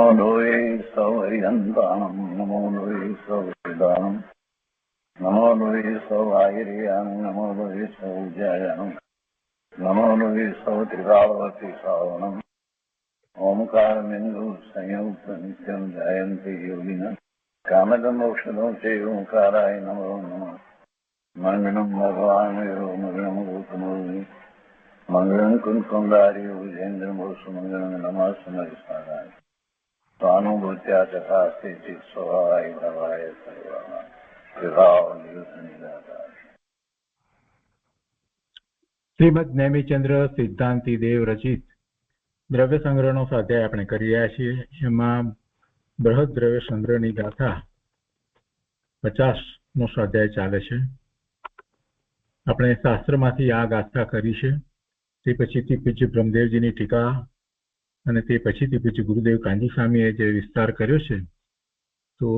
નમો લોહે સૌહરિહંતાણમ નમો લોહે સૌવેદાણમ નમો લોહે સૌઆયર્યાણમ નમો લોહે સૌજયાણમ નમો લોહે સૌત્રિકાળવતી શ્રાવણમ ઓમકારમિંદુ સંયુક્ત નિત્યમ જયંતિ યોગિના કામદમ ઔષધો છે ઓંકારાય નમો નમઃ મંગલમ ભગવાન મંગલમ ગૌતમોર્મિ મંગલમ કુંકુંદારી વિજેન્દ્રમોષ મંગલમ નમઃ સમરિષ્ઠાય સ્વાનુભૂત્યા ચકાસ્તે ચિત સ્વભાવાય ભવાય સર્વમાં વિભાવ નિયુત નિરાકાર. શ્રીમદ નેમિચંદ્ર સિદ્ધાંતિ દેવ રચિત દ્રવ્ય સંગ્રહનો સ્વાધ્યાય આપણે કરી રહ્યા છીએ. એમાં બૃહદ દ્રવ્ય સંગ્રહની ગાથા 50નો સ્વાધ્યાય ચાલે છે. આપણે શાસ્ત્રમાંથી આ ગાથા કરી છે. તે પછીથી પૂજ્ય બ્રહ્મદેવજીની ટીકા અને તે પછીથી પૂજ્ય ગુરુદેવ કાંજી સ્વામીએ જે વિસ્તાર કર્યો છે, તો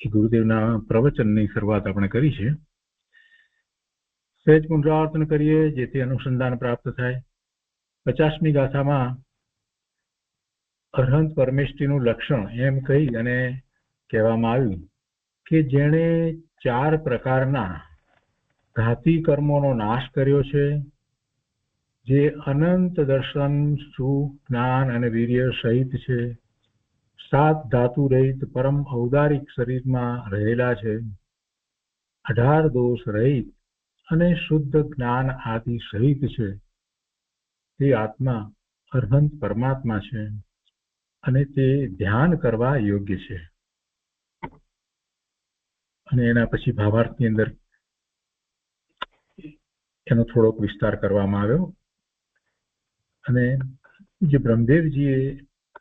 એ ગુરુદેવના પ્રવચનની શરૂઆત આપણે કરી છે. સહેજ પુનરાવર્તન કરીએ જેથી અનુસંધાન પ્રાપ્ત થાય. 50મી ગાથામાં અરહંત પરમેષ્ઠીનું લક્ષણ એમ કહી અને કહેવામાં આવ્યું કે જેણે 4 પ્રકારના ઘાતી કર્મોનો નાશ કર્યો છે, જે અનંત દર્શન, સુખ, જ્ઞાન અને વીર્ય સહિત છે, 7 ધાતુ રહિત પરમ ઔદારિક શરીરમાં રહેલા છે, 18 દોષ રહિત અને શુદ્ધ જ્ઞાન આદિ સહિત છે, તે આત્મા અરહંત પરમાત્મા છે અને તે ધ્યાન કરવા યોગ્ય છે. અને એના પછી ભાવાર્થની અંદર એનો થોડોક વિસ્તાર કરવામાં આવ્યો અને જે બ્રહ્મદેવજીએ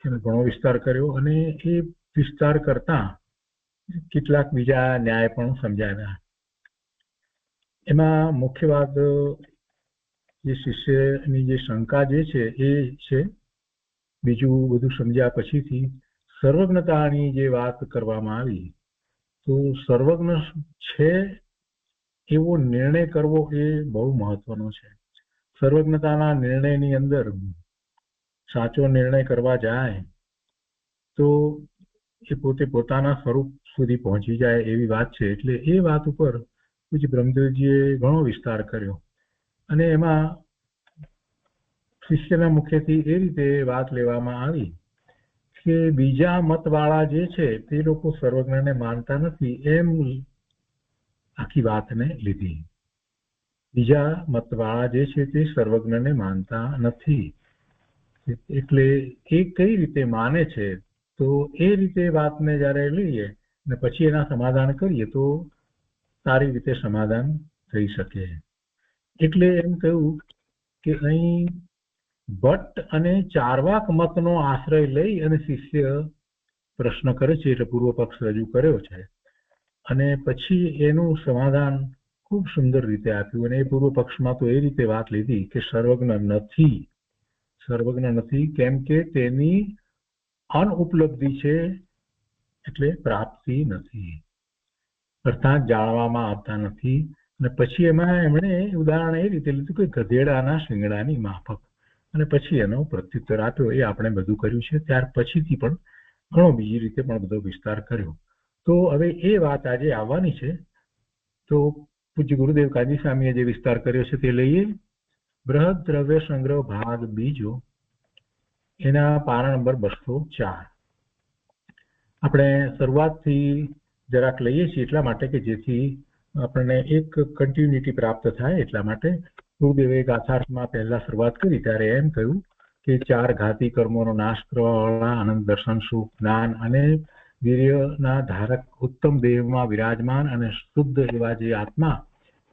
એનો ઘણો વિસ્તાર કર્યો અને એ વિસ્તાર કરતા કેટલાક બીજા ન્યાય પણ સમજાવ્યા. એમાં મુખ્ય વાત જે શિષ્યની જે શંકા જે છે એ છે, બીજું બધું સમજ્યા પછીથી સર્વજ્ઞતાની જે વાત કરવામાં આવી, તો સર્વજ્ઞ છે એવો નિર્ણય કરવો એ બહુ મહત્વનો છે. સર્વજ્ઞતાના નિર્ણયની અંદર સાચો નિર્ણય કરવા જાય તો એ પોતે પોતાના સ્વરૂપ સુધી પહોંચી જાય એવી વાત છે. એટલે એ વાત ઉપર પૂજ્ય બ્રહ્મદેવજીએ ઘણો વિસ્તાર કર્યો અને એમાં શિષ્યના મુખેથી એ રીતે વાત લેવામાં આવી કે બીજા મતવાળા જે છે તે લોકો સર્વજ્ઞને માનતા નથી એમ આખી વાતને લીધી. બીજા મતવાળા જે છે તે સર્વજ્ઞને માનતા નથી, એટલે એ કઈ રીતે માને છે, તો એ રીતે વાતને જ્યારે લઈએ ને પછી એના સમાધાન કરીએ તો સારી રીતે સમાધાન થઈ શકે. એટલે એમ કહ્યું કે અહીં ભટ્ટ અને ચાર્વાક મતનો આશ્રય લઈ અને શિષ્ય પ્રશ્ન કરે છે, એટલે પૂર્વ પક્ષ રજૂ કર્યો છે અને પછી એનું સમાધાન ખૂબ સુંદર રીતે આપ્યું. અને એ પૂર્વ પક્ષમાં તો એ રીતે વાત લીધી કે સર્વજ્ઞ નથી કેમ કે તેની અનઉપલબ્ધિ છે, એટલે પ્રાપ્તિ નથી, અર્થાત જાણવામાં આવતા નથી. અને પછી એમાં એમણે ઉદાહરણ એ રીતે લીધું કે ગધેડાના શિંગડાની માફક, અને પછી એનો પ્રત્યુત્તર આપ્યો. એ આપણે બધું કર્યું છે. ત્યાર પછીથી પણ ઘણો બીજી રીતે પણ બધો વિસ્તાર કર્યો. તો હવે એ વાત આજે આવવાની છે. તો પૂજ્ય ગુરુદેવ કાજી સ્વામીએ જે વિસ્તાર કર્યો છે તે લઈએ. બૃહદ દ્રવ્ય સંગ્રહ ભાગ બીજો, એના પાના નંબર 204. આપણે શરૂઆતથી જરાક લઈએ છીએ એટલા માટે કે જેથી આપણને એક કન્ટિન્યુટી પ્રાપ્ત થાય. એટલા માટે ગુરુદેવે ગાથાર્થમાં પહેલા શરૂઆત કરી ત્યારે એમ કહ્યું કે 4 ઘાતી કર્મોનો નાશ કરવાવાળા આનંદ દર્શન, સુખ, જ્ઞાન અને વીર્યના ધારક ઉત્તમ દેહમાં વિરાજમાન અને શુદ્ધ એવા જે આત્મા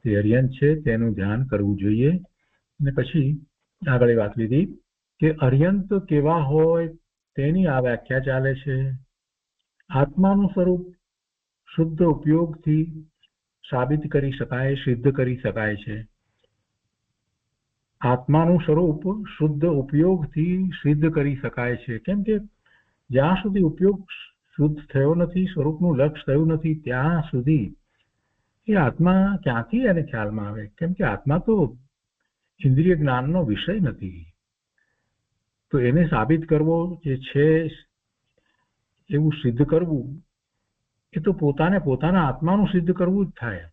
તે અર્યંત છે તેનું ધ્યાન કરવું જોઈએ. અને પછી આગળ વાત લીધી કે અર્યંત કેવા હોય તેની આ વ્યાખ્યા ચાલે છે. આત્માનું સ્વરૂપ શુદ્ધ ઉપયોગથી સાબિત કરી શકાય, સિદ્ધ કરી શકાય છે. આત્માનું સ્વરૂપ શુદ્ધ ઉપયોગથી સિદ્ધ કરી શકાય છે. કેમ કે જ્યાં સુધી ઉપયોગ શુદ્ધ થયો નથી, સ્વરૂપનું લક્ષ થયું નથી, ત્યાં સુધી એ આત્મા ક્યાંથી એને ખ્યાલમાં આવે? કેમ કે આત્મા તો ઇન્દ્રિય જ્ઞાનનો વિષય નથી. તો એને સાબિત કરવો જે છે એવું સિદ્ધ કરવું એ તો પોતાના આત્માનું સિદ્ધ કરવું જ થાય.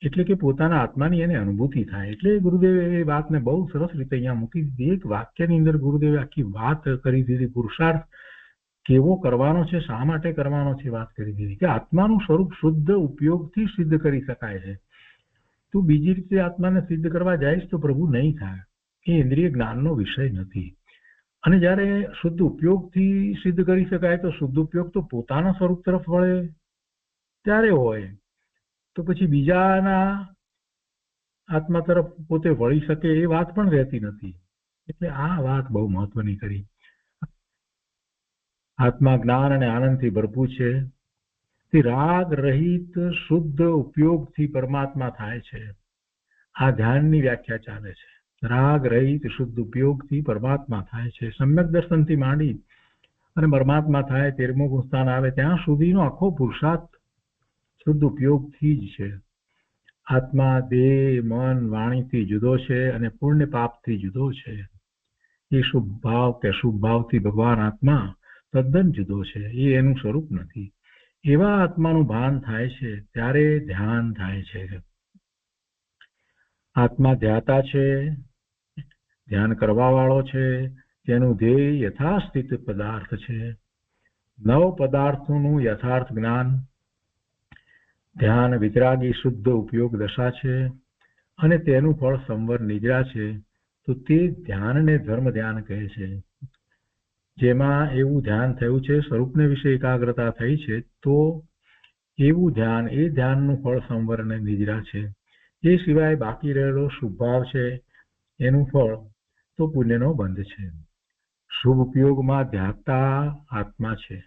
એટલે કે પોતાના આત્માની એને અનુભૂતિ થાય. એટલે ગુરુદેવે એ વાતને બહુ સરસ રીતે અહીંયા મૂકી દીધી. એક વાક્યની અંદર ગુરુદેવે આખી વાત કરી દીધી. પુરુષાર્થ કેવો કરવાનો છે, શા માટે કરવાનો છે, વાત કરી દીધી કે આત્માનું સ્વરૂપ શુદ્ધ ઉપયોગથી સિદ્ધ કરી શકાય છે. તું બીજી રીતે આત્માને સિદ્ધ કરવા જઈશ તો પ્રભુ નહીં થાય. એ ઇન્દ્રિય જ્ઞાનનો વિષય નથી. અને જ્યારે શુદ્ધ ઉપયોગથી સિદ્ધ કરી શકાય તો શુદ્ધ ઉપયોગ તો પોતાના સ્વરૂપ તરફ વળે ત્યારે હોય, તો પછી બીજાના આત્મા તરફ પોતે વળી શકે એ વાત પણ રહેતી નથી. એટલે આ વાત બહુ મહત્વની કરી. આત્મા જ્ઞાન અને આનંદથી ભરપૂર છે. તે રાગ રહિત શુદ્ધ ઉપયોગથી પરમાત્મા થાય છે. આ ધ્યાનની વ્યાખ્યા ચાલે છે. રાગ રહિત શુદ્ધ ઉપયોગથી પરમાત્મા થાય છે. સમ્યક દર્શનથી માંડી અને પરમાત્મા થાય 13મું ગુણસ્થાન આવે ત્યાં સુધીનો આખો પુરુષાર્થ શુદ્ધ ઉપયોગથી જ છે. આત્મા દેહ મન વાણીથી જુદો છે અને પુણ્ય પાપથી જુદો છે. એ શુભ ભાવ કે અશુભ ભાવથી ભગવાન આત્મા તદ્દન જુદો છે. એ એનું સ્વરૂપ નથી. એવા આત્માનું ભાન થાય છે ત્યારે ધ્યાન થાય છે. આત્મા ધ્યાતા છે, ધ્યાન કરવા વાળો છે. તેનું ધ્યેય યથાસ્થિત પદાર્થ છે. નવ પદાર્થોનું યથાર્થ જ્ઞાન ધ્યાન વિતરાગી શુદ્ધ ઉપયોગ દશા છે અને તેનું ફળ સંવર નિદ્રા છે. તો તે ધ્યાનને ધર્મ ધ્યાન કહે છે. જેમાં એવું ધ્યાન થયું છે, સ્વરૂપને વિશે એકાગ્રતા થઈ છે, તો એવું ધ્યાન, એ ધ્યાનનું ફળ સંવર અને નિદ્રા છે. એ સિવાય બાકી રહેલો શુભ ભાવ છે, એનું ફળ તો પુણ્યનો બંધ છે. શુભ ઉપયોગમાં ધ્યાતા આત્મા છે.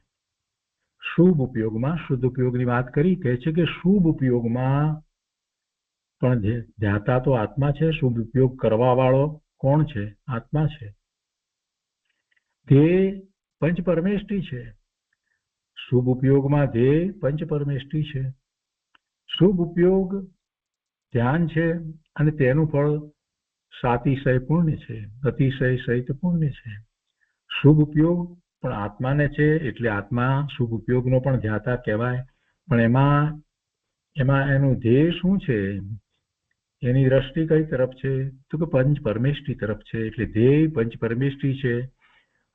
શુભ ઉપયોગમાં, શુદ્ધ ઉપયોગની વાત કરી, કહે છે કે શુભ ઉપયોગમાં પણ ધ્યાતા તો આત્મા છે. શુભ ઉપયોગ કરવા વાળો કોણ છે? આત્મા છે. ધ્યેય પંચ પરમેષ્ઠી છે. શુભ ઉપયોગમાં ધ્યેય પંચ પરમેષ્ઠી છે. શુભ ઉપયોગ ધ્યાન છે અને તેનું ફળ સાતિશય પુણ્ય છે, અતિશય સહિત પુણ્ય છે. શુભ ઉપયોગ પણ આત્માને છે, એટલે આત્મા શુભ ઉપયોગનો પણ ધ્યાતા કહેવાય. પણ એમાં એનું ધ્યેય શું છે? એની દ્રષ્ટિ કઈ તરફ છે? તો કે પંચ પરમેષ્ઠી તરફ છે. એટલે ધ્યેય પંચ પરમેષ્ઠી છે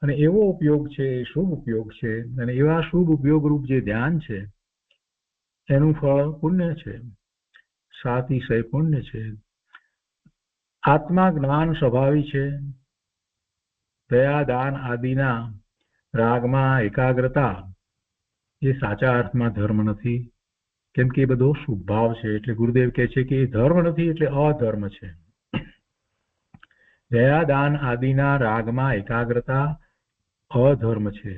અને એવો ઉપયોગ છે એ શુભ ઉપયોગ છે. અને એવા શુભ ઉપયોગ રૂપ જે ધ્યાન છે એનું ફળ પુણ્ય છે, સાતિશય પુણ્ય છે. આત્મા જ્ઞાન સ્વભાવી છે. દયા દાન આદિના રાગમાં એકાગ્રતા એ સાચા અર્થમાં ધર્મ નથી, કેમ કે એ બધો શુભ ભાવ છે. એટલે ગુરુદેવ કહે છે કે એ ધર્મ નથી, એટલે અધર્મ છે. દયા દાન આદિના રાગમાં એકાગ્રતા અધર્મ છે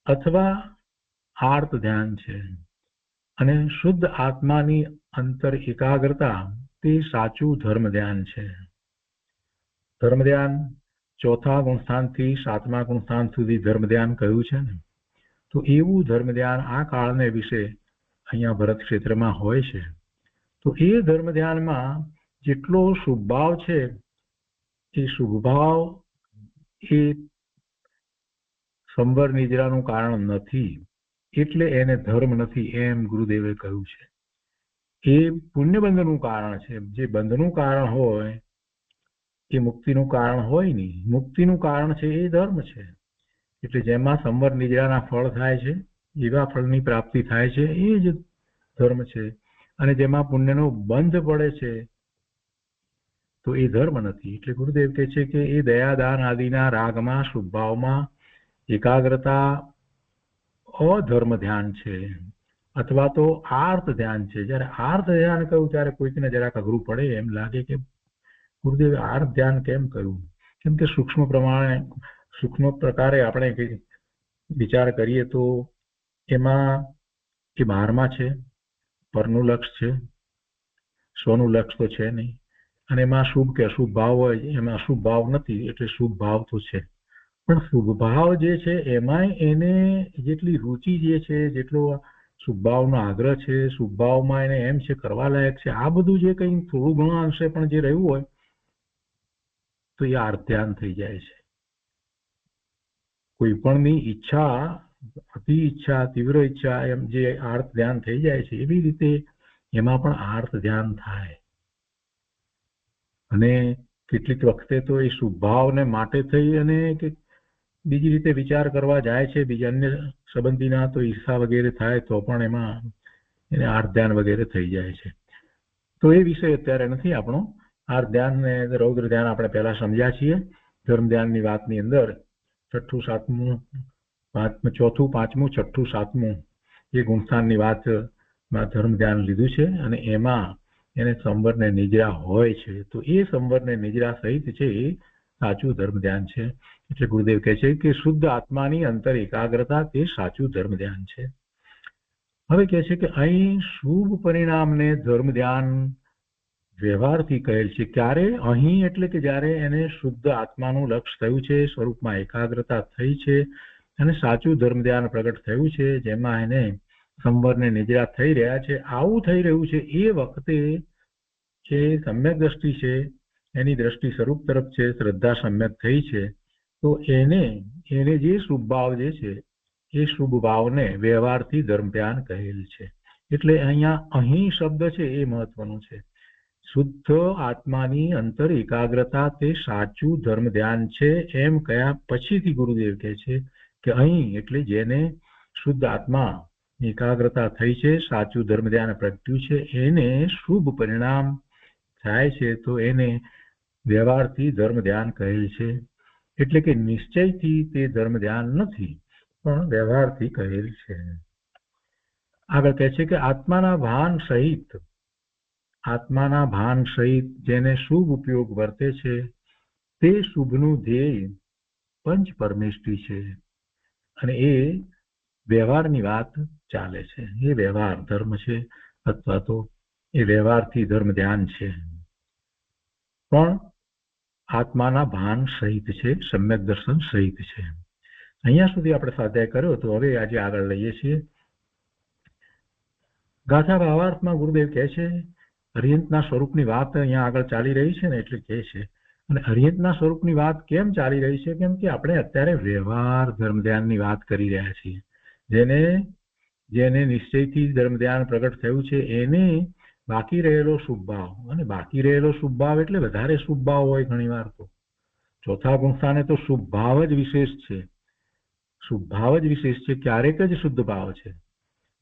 અથવા આર્ત ધ્યાન છે. અને શુદ્ધ આત્માની અંતર એકાગ્રતા તે સાચું ધર્મ ધ્યાન છે. ધર્મ ધ્યાન 4થા ગુણસ્થાનથી 7મા ગુણસ્થાન સુધી ધર્મ ધ્યાન કહ્યું છે ને, તો એવું ધર્મ ધ્યાન આ કાળને વિશે અહીંયા ભરત ક્ષેત્રમાં હોય છે. તો એ ધર્મ ધ્યાનમાં જેટલો શુભ ભાવ છે, એ શુભ ભાવ એ સંવર નિદ્રાનું કારણ નથી, એટલે એને ધર્મ નથી એમ ગુરુદેવે કહ્યું છે. એ પુણ્યબંધનું કારણ છે. જે બંધનું કારણ હોય એ મુક્તિનું કારણ હોય નહીં. મુક્તિનું કારણ છે એ ધર્મ છે. એટલે જેમાં સંવર નિદ્રાના ફળ થાય છે, એવા ફળની પ્રાપ્તિ થાય છે, એ જ ધર્મ છે. અને જેમાં પુણ્યનો બંધ પડે છે તો એ ધર્મ નથી. એટલે ગુરુદેવ કહે છે કે એ દયાદાન આદિના રાગમાં શુભ ભાવમાં એકાગ્રતા અધર્મ ધ્યાન છે અથવા તો આર્ત ધ્યાન છે. જયારે આર્ત ધ્યાન કહ્યું ત્યારે કોઈકને જરાક અઘરું પડે, એમ લાગે કે ગુરુદેવે આર્ત ધ્યાન કેમ કહ્યું? કેમ કે સૂક્ષ્મ પ્રકારે આપણે વિચાર કરીએ તો એમાં એ બહારમાં છે, પરનું લક્ષ છે, સ્વનું લક્ષ તો છે નહીં. અને એમાં શુભ કે અશુભ ભાવ હોય, એમાં અશુભ ભાવ નથી, એટલે શુભ ભાવ તો છે. પણ શુભ ભાવ જે છે એમાંય એને જેટલી રુચિ જે છે, જેટલો શુભ ભાવનો આગ્રહ છે, શુભ ભાવમાં એને એમ છે કરવા લાયક છે, આ બધું જે કંઈ થોડું ઘણું અંશે પણ જે રહ્યું હોય તો એ આર્ત ધ્યાન થઈ જાય છે. કોઈ પણની ઈચ્છા અતિ ઈચ્છા, તીવ્ર ઈચ્છા એમ જે આર્ત ધ્યાન થઈ જાય છે એવી રીતે એમાં પણ આર્ત ધ્યાન થાય. અને કેટલીક વખતે તો એ શુભાવને માટે થઈ અને બીજી રીતે વિચાર કરવા જાય છે, બીજા અન્ય સંબંધીના તો ઈર્ષા વગેરે થાય તો પણ એમાં એને આર્ત ધ્યાન વગેરે થઈ જાય છે. તો એ વિષય અત્યારે નથી આપણો. આર્ત ધ્યાન ને રૌદ્ર ધ્યાન આપણે પહેલા સમજ્યા છીએ. ધર્મ ધ્યાનની વાતની અંદર 6ઠું 7મું 4થું 5મું 6ઠું 7મું એ ગુણસ્થાનની વાતમાં ધર્મ ધ્યાન લીધું છે અને એમાં એને સંવર ને નિજરા હોય છે. તો એ સંવર ને નિજરા સહિત છે એ સાચું ધર્મ ધ્યાન છે. એટલે ગુરુદેવ કહે છે કે શુદ્ધ આત્માની અંતર એકાગ્રતા તે સાચું ધર્મ ધ્યાન છે. હવે કહે છે કે અહીં શુભ પરિણામને ધર્મ ધ્યાન વ્યવહારથી કહેલ છે. ક્યારે? અહીં એટલે કે જ્યારે એને શુદ્ધ આત્માનું લક્ષ્ય થયું છે, સ્વરૂપમાં એકાગ્રતા થઈ છે અને સાચું ધર્મ ધ્યાન પ્રગટ થયું છે, જેમાં એને સંવરને નિજરા થઈ રહ્યા છે. આવું થઈ રહ્યું છે એ વખતે જે સમ્યક દ્રષ્ટિ છે એની દ્રષ્ટિ સ્વરૂપ તરફ છે, શ્રદ્ધા સમ્યક થઈ છે, તો એને જે શુભ ભાવ જે છે એ શુભ ભાવને વ્યવહારથી ધર્મ ધ્યાન કહેલ છે. એટલે અહીં શબ્દ છે એ મહત્વનું છે. શુદ્ધ આત્માની અંતર એકાગ્રતા તે સાચું ધર્મ ધ્યાન છે એમ કયા પછીથી ગુરુદેવ કહે છે કે અહીં એટલે જેને શુદ્ધ આત્મા એકાગ્રતા થઈ છે, સાચું ધર્મ ધ્યાન પ્રગટ્યું છે, એને શુભ પરિણામ થાય છે તો એને વ્યવહારથી ધર્મ ધ્યાન કહેલ છે. એટલે કે નિશ્ચયથી તે ધર્મ ધ્યાન નથી પણ વ્યવહારથી કહેલ છે. આગળ કહે છે કે આત્માના ભાન સહિત જેને શુભ ઉપયોગ વર્તે છે તે શુભનું ધ્યેય પંચ પરમેષ્ટિ છે અને એ વ્યવહારની વાત ચાલે છે. એ વ્યવહાર ધર્મ છે અથવા તો એ વ્યવહારથી ધર્મ ધ્યાન છે પણ આત્માના ભાન સહિત છે, સમ્યક દર્શન સહિત છે. અહીંયા સુધી આપણે સ્વાધ્યાય કર્યો. તો હવે આજે આગળ લઈએ છીએ. ગાથા ભાવાર્થમાં ગુરુદેવ કહે છે અરિહંતના સ્વરૂપની વાત અહીંયા આગળ ચાલી રહી છે ને એટલે કહે છે. અને અરિહંતના સ્વરૂપની વાત કેમ ચાલી રહી છે? કેમ કે આપણે અત્યારે વ્યવહાર ધર્મ ધ્યાનની વાત કરી રહ્યા છીએ. જેને નિશ્ચયથી ધર્મ ધ્યાન પ્રગટ થયું છે એને બાકી રહેલો શુભ ભાવ, અને બાકી રહેલો શુભ ભાવ એટલે વધારે શુભ ભાવ હોય ઘણી વાર તો ચોથા ગુણસ્થાને તો શુભ ભાવ જ વિશેષ છે. શુભ ભાવ જ વિશેષ છે, ક્યારેક જ શુદ્ધ ભાવ છે.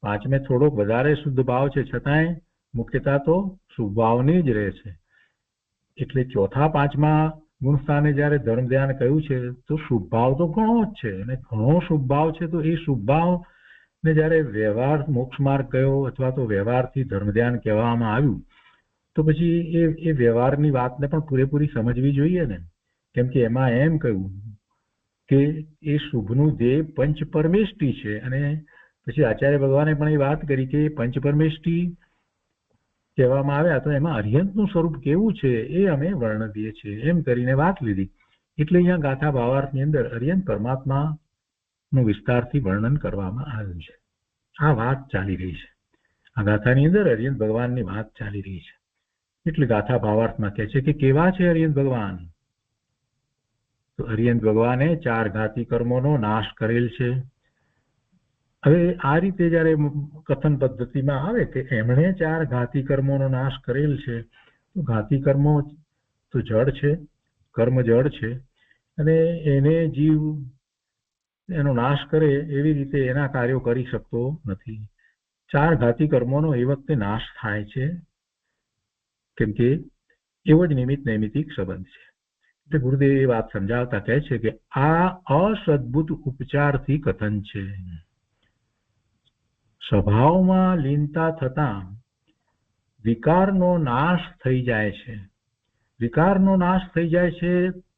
પાંચમે થોડોક વધારે શુદ્ધ ભાવ છે છતાંય મુખ્યતા તો શુભ ભાવની જ રહે છે. એટલે ચોથા પાંચમા ગુણસ્થાને જયારે ધર્મ ધ્યાન કહ્યું છે તો શુભ ભાવ તો ઘણો જ છે અને ઘણો શુભ ભાવ છે. તો એ શુભ ભાવ ને જયારે વ્યવહાર મોક્ષ માર્ગ કયો અથવા તો વ્યવહારથી ધર્મ ધ્યાન કહેવામાં આવ્યું તો પછી એ વ્યવહારની વાતને પણ પૂરેપૂરી સમજવી જોઈએ ને. કેમ કે એમાં એમ કહ્યું કે એ શુભનું ધ્યેય પંચ પરમેષ્ટિ છે અને પછી આચાર્ય ભગવાને પણ એ વાત કરી કે પંચ પરમેષ્ટિ કહેવામાં આવ્યા તો એમાં અરિહંતનું સ્વરૂપ કેવું છે એ અમે વર્ણવીએ છીએ એમ કરીને વાત લીધી. એટલે અહીંયા ગાથા ભાવાર્થની અંદર અરિહંત પરમાત્માનું વિસ્તારથી વર્ણન કરવામાં આવ્યું છે. આ વાત ચાલી રહી છે. આ ગાથાની અંદર અરિહંત ભગવાનની વાત ચાલી રહી છે. એટલે ગાથા ભાવાર્થમાં કહે છે કે કેવા છે અરિહંત ભગવાન? તો અરિહંત ભગવાને 4 ઘાતી કર્મોનો નાશ કરેલ છે. હવે આ રીતે જયારે કથન પદ્ધતિમાં આવે કે એમણે 4 ઘાતી કર્મોનો નાશ કરેલ છે, તો ઘાતી કર્મો તો જડ છે, કર્મ જડ છે અને એને જીવ એનો નાશ કરે એવી રીતે એના કાર્યો કરી શકતો નથી. 4 ઘાતી કર્મોનો એ વખતે નાશ થાય છે કેમ કે એવો જ નિમિત્ત નૈમિતિક સંબંધ છે. એટલે ગુરુદેવ એ વાત સમજાવતા કહે છે કે આ અસદભુત ઉપચારથી કથન છે. સ્વભાવમાં લીનતા થતા વિકારનો નાશ થઈ જાય છે. વિકારનો નાશ થઈ જાય છે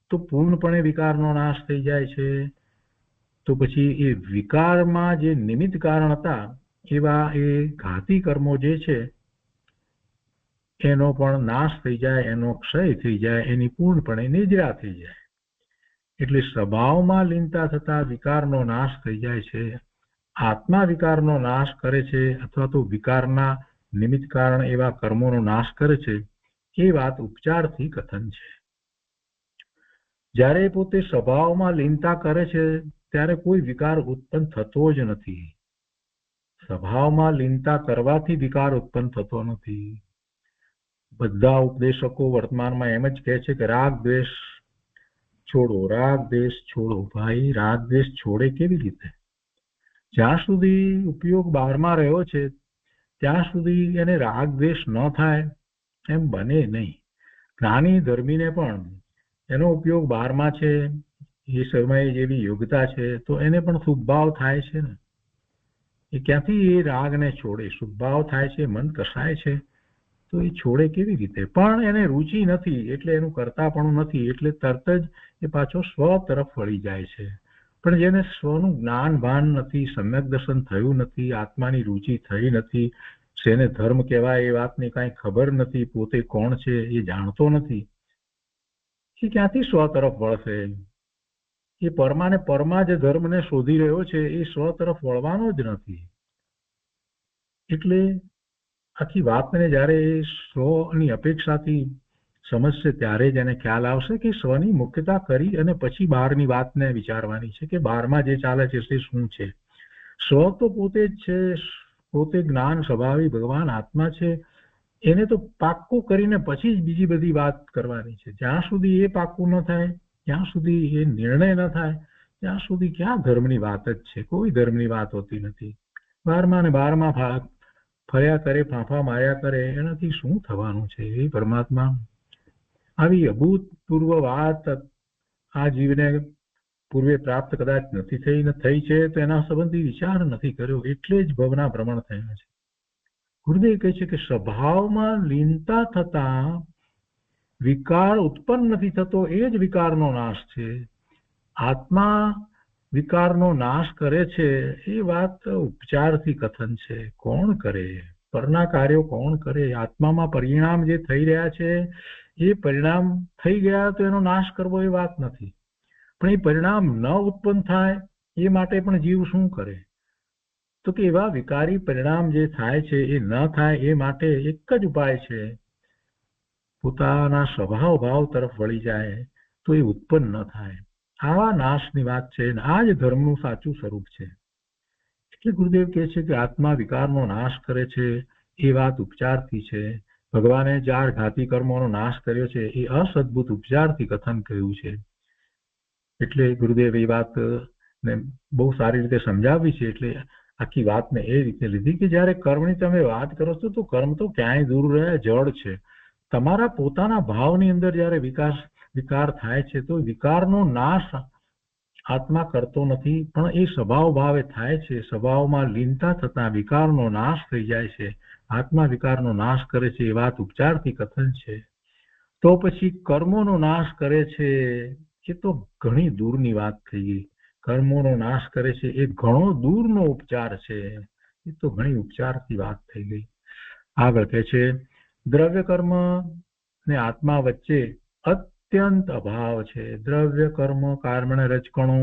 તો પૂર્ણપણે વિકારનો નાશ થઈ જાય છે. તો પછી એ વિકારમાં જે નિમિત્ત કારણ હતા એવા એ ઘાતી કર્મો જે છે એનો પણ નાશ થઈ જાય, એનો ક્ષય થઈ જાય, એની પૂર્ણપણે નિજરા થઈ જાય. એટલે સ્વભાવમાં લીનતા થતા વિકારનો નાશ થઈ જાય છે. આત્મા વિકારનો નાશ કરે છે અથવા તો વિકારના નિમિત્ત કારણ એવા કર્મોનો નાશ કરે છે એ વાત ઉપચારથી કથન છે. જ્યારે પોતે સ્વભાવમાં લીનતા કરે છે ત્યારે કોઈ વિકાર ઉત્પન્ન થતો જ નથી. સ્વભાવમાં લીનતા કરવાથી વિકાર ઉત્પન્ન થતો નથી. બધા ઉપદેશકો વર્તમાનમાં એમ જ કહે છે કે રાગ દ્વેષ છોડો, રાગ દ્વેષ છોડો. ભાઈ, રાગ દ્વેષ છોડે કેવી રીતે? જ્યાં સુધી ઉપયોગ બહારમાં રહ્યો છે ત્યાં સુધી એને રાગ દ્વેષ ન થાય એમ બને નહીં. જ્ઞાની ધર્મીને પણ એનો ઉપયોગ બહારમાં છે, એ સમયે જેવી યોગ્યતા છે તો એને પણ શુભભાવ થાય છે ને. એ ક્યાંથી એ રાગને છોડે? શુભભાવ થાય છે, મન કસાય છે તો એ છોડે કેવી રીતે? પણ એને રુચિ નથી એટલે એનું કરતાપણું નથી એટલે તરત જ એ પાછો સ્વ તરફ વળી જાય છે. પણ જેને સ્વનું જ્ઞાન ભાન નથી, સમ્યક દર્શન થયું નથી, આત્માની રુચિ થઈ નથી, શેને ધર્મ કહેવાય એ વાતની કાંઈ ખબર નથી, પોતે કોણ છે એ જાણતો નથી, એ ક્યાંથી સ્વ તરફ વળશે? એ પરમાને પરમાં જે ધર્મને શોધી રહ્યો છે એ સ્વ તરફ વળવાનો જ નથી. એટલે આખી વાતને જ્યારે એ સ્વની અપેક્ષાથી સમજશે ત્યારે જ એને ખ્યાલ આવશે કે સ્વની મુખ્યતા કરી અને પછી બહારની વાતને વિચારવાની છે કે બહારમાં જે ચાલે છે તે શું છે. સ્વ તો પોતે જ છે, પોતે જ્ઞાન સ્વભાવી ભગવાન આત્મા છે. એને તો પાક્કું કરીને પછી જ બીજી બધી વાત કરવાની છે. જ્યાં સુધી એ પાક્કું ન થાય, જ્યાં સુધી એ નિર્ણય ન થાય, ત્યાં સુધી ક્યાં ધર્મની વાત જ છે? કોઈ ધર્મની વાત હોતી નથી. બારમાં ને બારમાં ફર્યા કરે, ફાંફા માર્યા કરે, એનાથી શું થવાનું છે? એ પરમાત્મા આવી અભૂતપૂર્વ વાત આ જીવને પૂર્વે પ્રાપ્ત કદાચ નથી થઈ ને થઈ છે તો એના સંબંધી વિચાર નથી કર્યો એટલે જ ભવના ભ્રમણ થયા છે. ગુરુદેવ કહે છે કે સ્વભાવમાં લીનતા થતા વિકાર ઉત્પન્ન નથી થતો એ જ વિકારનો નાશ છે. આત્મા વિકારનો નાશ કરે છે એ વાત ઉપચારથી કથન છે. કોણ કરે? પરના કાર્યો કોણ કરે? આત્મામાં પરિણામ જે થઈ રહ્યા છે એ પરિણામ થઈ ગયા તો એનો નાશ કરવો એ વાત નથી. પણ એ પરિણામ ન ઉત્પન્ન થાય એ માટે પણ જીવ શું કરે? તો કે એવા વિકારી પરિણામ જે થાય છે એ ન થાય એ માટે એક જ ઉપાય છે, પોતાના સ્વભાવ ભાવ તરફ વળી જાય તો એ ઉત્પન્ન ન થાય. આવા નાશની વાત છે અને આ જ ધર્મનું સાચું સ્વરૂપ છે. એટલે ગુરુદેવ કહે છે કે આત્મા વિકારનો નાશ કરે છે એ વાત ઉપચારથી છે. ભગવાને 4 ઘાતી કર્મોનો નાશ કર્યો છે એ અસદભુત ઉપચારથી કથન કર્યું છે. એટલે ગુરુદેવ એ વાત ને બહુ સારી રીતે સમજાવી છે. એટલે આખી વાતને એ રીતે લીધી કે જ્યારે કર્મની તમે વાત કરો છો તો કર્મ તો ક્યાંય દૂર રહે, જડ છે. તમારા પોતાના ભાવની અંદર જ્યારે વિકાર થાય છે તો વિકારનો નાશ આત્મા કરતો નથી, પણ એ સ્વભાવ ભાવે થાય છે. સ્વભાવમાં લીનતા થતા વિકારનો નાશ થઈ જાય છે. આત્મા વિકારનો નાશ કરે છે એ વાત ઉપચારથી કથન છે. તો પછી કર્મોનો નાશ કરે છે એ તો ઘણી દૂરની વાત થઈ ગઈ. કર્મોનો નાશ કરે છે એ ઘણો દૂરનો ઉપચાર છે. એ તો ઘણી ઉપચારથી વાત થઈ ગઈ. આગળ કહે છે દ્રવ્ય કર્મ ને આત્મા વચ્ચે અત્યંત અભાવ છે. દ્રવ્ય કર્મ કર્મણે રજકણો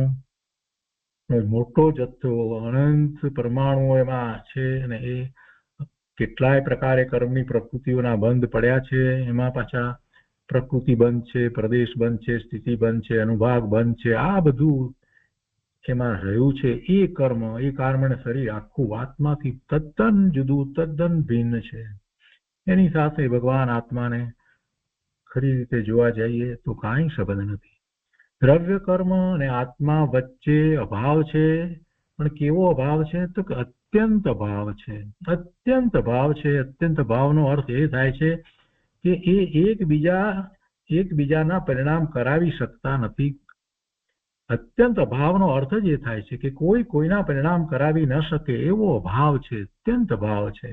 મોટો જથ્થો અનંત પરમાણુઓ એમાં છે અને એ કેટલાય પ્રકારે કર્મની પ્રકૃતિઓના બંધ પડ્યા છે. એમાં પાછા પ્રકૃતિ બંધ છે, પ્રદેશ બંધ છે, સ્થિતિ બંધ છે, અનુભાગ બંધ છે. આ બધું એમાં રહ્યું છે. એ કર્મને શરીર આખું આત્માથી તદ્દન જુદું, તદ્દન ભિન્ન છે. એની સાથે ભગવાન આત્માને ખરી રીતે જોવા જઈએ તો કાંઈ સંબંધ નથી. દ્રવ્ય કર્મ અને આત્મા વચ્ચે અભાવ છે. પણ કેવો અભાવ છે? તો કે અત્યંત અભાવ છે. અત્યંત અભાવ છે. અત્યંત અભાવનો અર્થ એ થાય છે કે એ એકબીજાના પરિણામ કરાવી શકતા નથી. અત્યંત અભાવનો અર્થ જ એ થાય છે કે કોઈ કોઈના પરિણામ કરાવી ન શકે એવો અભાવ છે. અત્યંત અભાવ છે.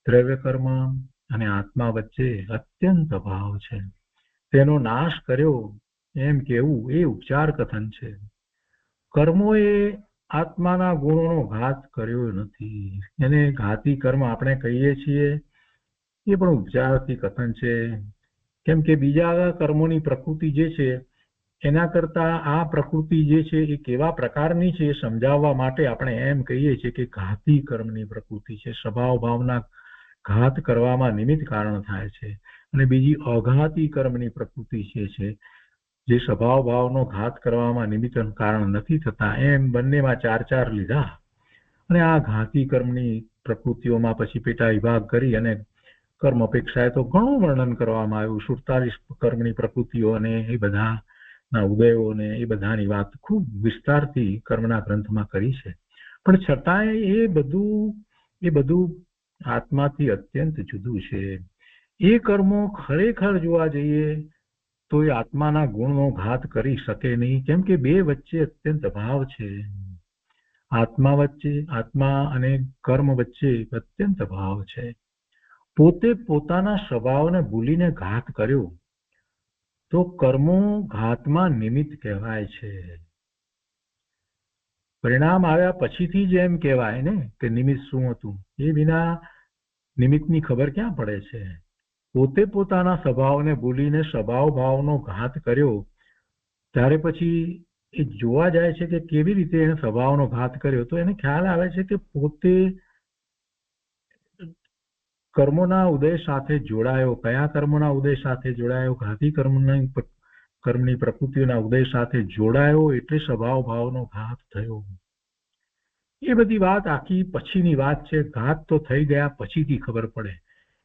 દ્રવ્ય કર્મ અને આત્મા વચ્ચે અત્યંત અભાવ છે. તેનો નાશ કર્યો એમ કેવું એ ઉપચાર કથન છે. કર્મોએ આત્માના ગુણોનો ઘાત કર્યો નથી. એને ઘાતી કર્મ આપણે કહીએ છીએ એ પણ ઉપચારથી કથન છે. કેમ કે બીજા કર્મોની પ્રકૃતિ જે છે એના કરતા આ પ્રકૃતિ જે છે એ કેવા પ્રકારની છે એ સમજાવવા માટે આપણે એમ કહીએ છીએ કે ઘાતી કર્મની પ્રકૃતિ છે. સ્વભાવ ભાવના ઘાત કરવામાં નિમિત્ત કારણ થાય છે. અને બીજી અઘાતી કર્મની પ્રકૃતિ છે જે સ્વભાવ ભાવનો ઘાત કરવામાં નિમિત્ત કારણ નથી થતા, એમ બંનેમાં 4 લીધા અને આ ઘાતી કર્મની પ્રકૃતિઓમાં પછી પેટા વિભાગ કરી અને કર્મ અપેક્ષાએ તો ઘણું વર્ણન કરવામાં આવ્યું. 47 કર્મની પ્રકૃતિઓ અને એ બધાના ઉદયો ને એ બધાની વાત ખૂબ વિસ્તારથી કર્મના ગ્રંથમાં કરી છે. પણ છતાંય એ બધું આત્માથી અત્યંત જુદું છે. એ કર્મો ખરેખર જોવા જઈએ તો એ આત્માના ગુણનો ઘાત કરી શકે નહીં, કેમ કે બે વચ્ચે અત્યંત અભાવ છે. આત્મા અને કર્મ વચ્ચે અત્યંત અભાવ છે. પોતે પોતાના સ્વભાવને ભૂલીને ઘાત કર્યો તો કર્મો ઘાતમાં નિમિત્ત કહેવાય છે. પરિણામ આવ્યા પછીથી જ એમ કહેવાય ને કે નિમિત્ત શું હતું. એ વિના નિમિત્તની ખબર ક્યાં પડે છે. પોતે પોતાના સ્વભાવને ભૂલીને સ્વભાવ ભાવનો ઘાત કર્યો ત્યારે પછી એ જોવા જાય છે કે કેવી રીતે એને સ્વભાવનો ઘાત કર્યો, તો એને ખ્યાલ આવે છે કે પોતે કર્મોના ઉદય સાથે જોડાયો. કયા કર્મોના ઉદય સાથે જોડાયો? ઘાતી કર્મની પ્રકૃતિઓના ઉદય સાથે જોડાયો એટલે સ્વભાવ ભાવનો ઘાત થયો. એ બધી વાત આખી પછીની વાત છે. ઘાત તો થઈ ગયા પછીથી ખબર પડે.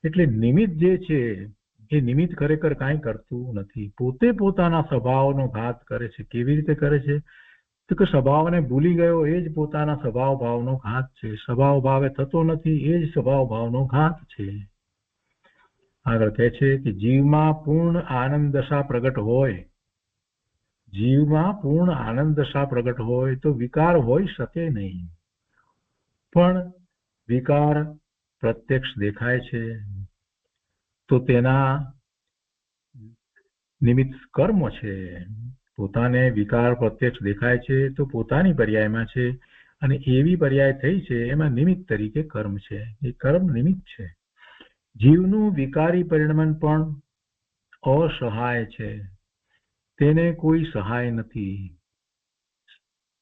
એટલે નિમિત્ત જે છે એ નિમિત્ત ખરેખર કાંઈ કરતું નથી. પોતે પોતાના સ્વભાવનો ઘાત કરે છે. કેવી રીતે કરે છે? તો કે સ્વભાવને ભૂલી ગયો એ જ પોતાના સ્વભાવ ભાવનો ઘાત છે. સ્વભાવ ભાવે થતો નથી એ જ સ્વભાવ ભાવનો ઘાત છે. આગળ કહે છે કે જીવમાં પૂર્ણ આનંદ દશા પ્રગટ હોય તો વિકાર હોઈ શકે નહીં. પણ વિકાર પ્રત્યક્ષ દેખાય છે તો તેના નિમિત્ત કર્મ છે. પોતાને વિકાર પ્રત્યક્ષ દેખાય છે તો પોતાની પર્યાયમાં છે, અને એવી પર્યાય થઈ છે એમાં નિમિત્ત તરીકે કર્મ છે. એ કર્મ નિમિત્ત છે. જીવનું વિકારી પરિણમન પણ અસહાય છે. તેને કોઈ સહાય નથી.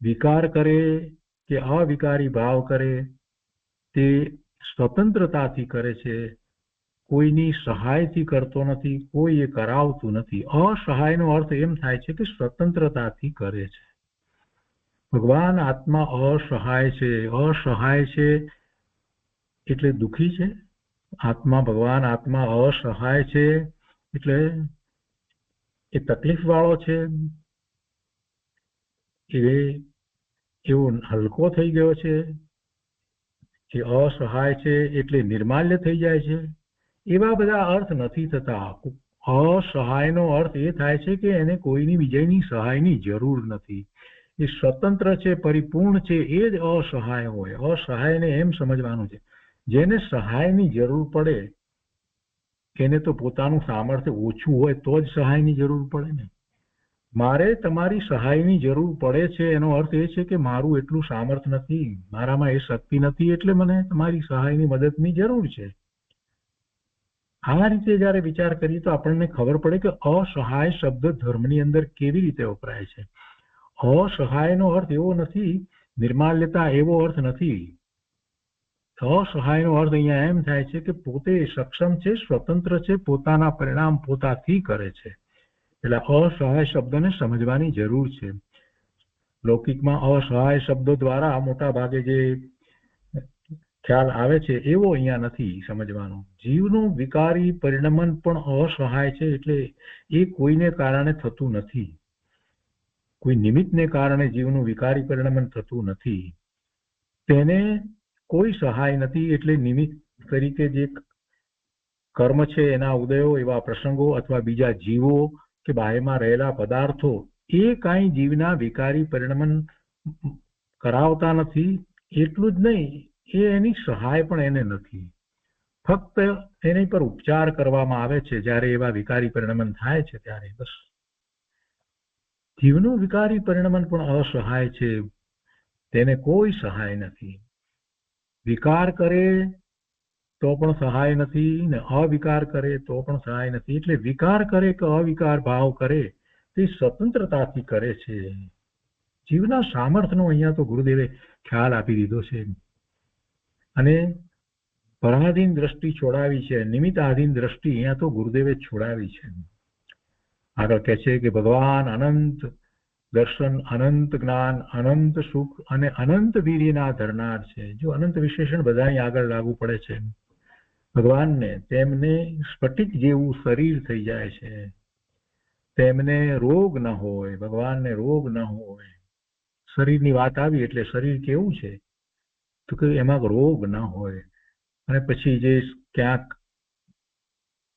વિકાર કરે કે અવિકારી ભાવ કરે તે સ્વતંત્રતાથી કરે છે. કોઈની સહાયથી કરતો નથી. કોઈ એ કરાવતું નથી. અસહાયનો અર્થ એમ થાય છે કે સ્વતંત્રતાથી કરે છે. ભગવાન આત્મા અસહાય છે. અસહાય છે એટલે દુઃખી છે. ભગવાન આત્મા અસહાય છે એટલે એ તકલીફ વાળો છે. એવો હલકો થઈ ગયો છે. એ અસહાય છે એટલે નિર્માલ્ય થઈ જાય છે. એવા બધા અર્થ નથી થતા. અસહાયનો અર્થ એ થાય છે કે એને કોઈની બીજાની સહાયની જરૂર નથી. એ સ્વતંત્ર છે, પરિપૂર્ણ છે, એ જ અસહાય હોય. અસહાયને એમ સમજવાનું છે, જેને સહાયની જરૂર પડે એને તો પોતાનું સામર્થ્ય ઓછું હોય તો જ સહાયની જરૂર પડે ને. મારે તમારી સહાયની જરૂર પડે છે એનો અર્થ એ છે કે મારું એટલું સામર્થ્ય નથી, મારામાં એ શક્તિ નથી, એટલે મને તમારી સહાયની મદદની જરૂર છે. આ રીતે જયારે વિચાર કરીએ તો આપણને ખબર પડે કે અસહાય શબ્દ ધર્મની અંદર કેવી રીતે વપરાય છે. અસહાયનો અર્થ એવો નથી, નિર્માલ્યતા એવો અર્થ નથી. અસહાયનો અર્થ અહીંયા એમ થાય છે કે પોતે સક્ષમ છે, સ્વતંત્ર છે, પોતાના પરિણામ પોતાથી કરે છે. એટલે અસહાય શબ્દને સમજવાની જરૂર છે. લૌકિકમાં અસહાય શબ્દો દ્વારા મોટા ભાગે જે ખ્યાલ આવે છે એવો અહીંયા નથી સમજવાનો. જીવનું વિકારી પરિણમન પણ અસહાય છે એટલે એ કોઈને કારણે થતું નથી. કોઈ નિમિત્તને કારણે જીવનું વિકારી પરિણમન થતું નથી. તેને કોઈ સહાય નથી. એટલે નિમિત્ત તરીકે જે કર્મ છે એના ઉદયો, એવા પ્રસંગો અથવા બીજા જીવો કે બાહ્યમાં રહેલા પદાર્થો એ કાંઈ જીવના વિકારી પરિણમન કરાવતા નથી. એટલું જ નહીં, એ એની સહાય પણ એને નથી. ફક્ત એની પર ઉપચાર કરવામાં આવે છે જ્યારે એવા વિકારી પરિણમન થાય છે ત્યારે. બસ જીવનું વિકારી પરિણમન પણ અસહાય છે. તેને કોઈ સહાય નથી. વિકાર કરે તો પણ સહાય નથી ને અવિકાર કરે તો પણ સહાય નથી. એટલે વિકાર કરે કે અવિકાર ભાવ કરે તે સ્વતંત્રતાથી કરે છે. જીવના સામર્થ્યનો અહીંયા તો ગુરુદેવે ખ્યાલ આપી દીધો છે અને પરાધીન દ્રષ્ટિ છોડાવી છે. નિમિત્તાધીન દ્રષ્ટિ અહીંયા તો ગુરુદેવે છોડાવી છે. આગળ કહે છે કે ભગવાન અનંત દર્શન, અનંત જ્ઞાન, અનંત સુખ અને અનંત વીર્યના ધરનાર છે. જો અનંત વિશેષણ બધાની આગળ લાગુ પડે છે. ભગવાનને તેમને સ્ફટિક જેવું શરીર થઈ જાય છે, તેમને રોગ ન હોય, ભગવાનને રોગ ન હોય. શરીરની વાત આવી એટલે શરીર કેવું છે તો કે એમાં રોગ ન હોય. અને પછી જે ક્યાંક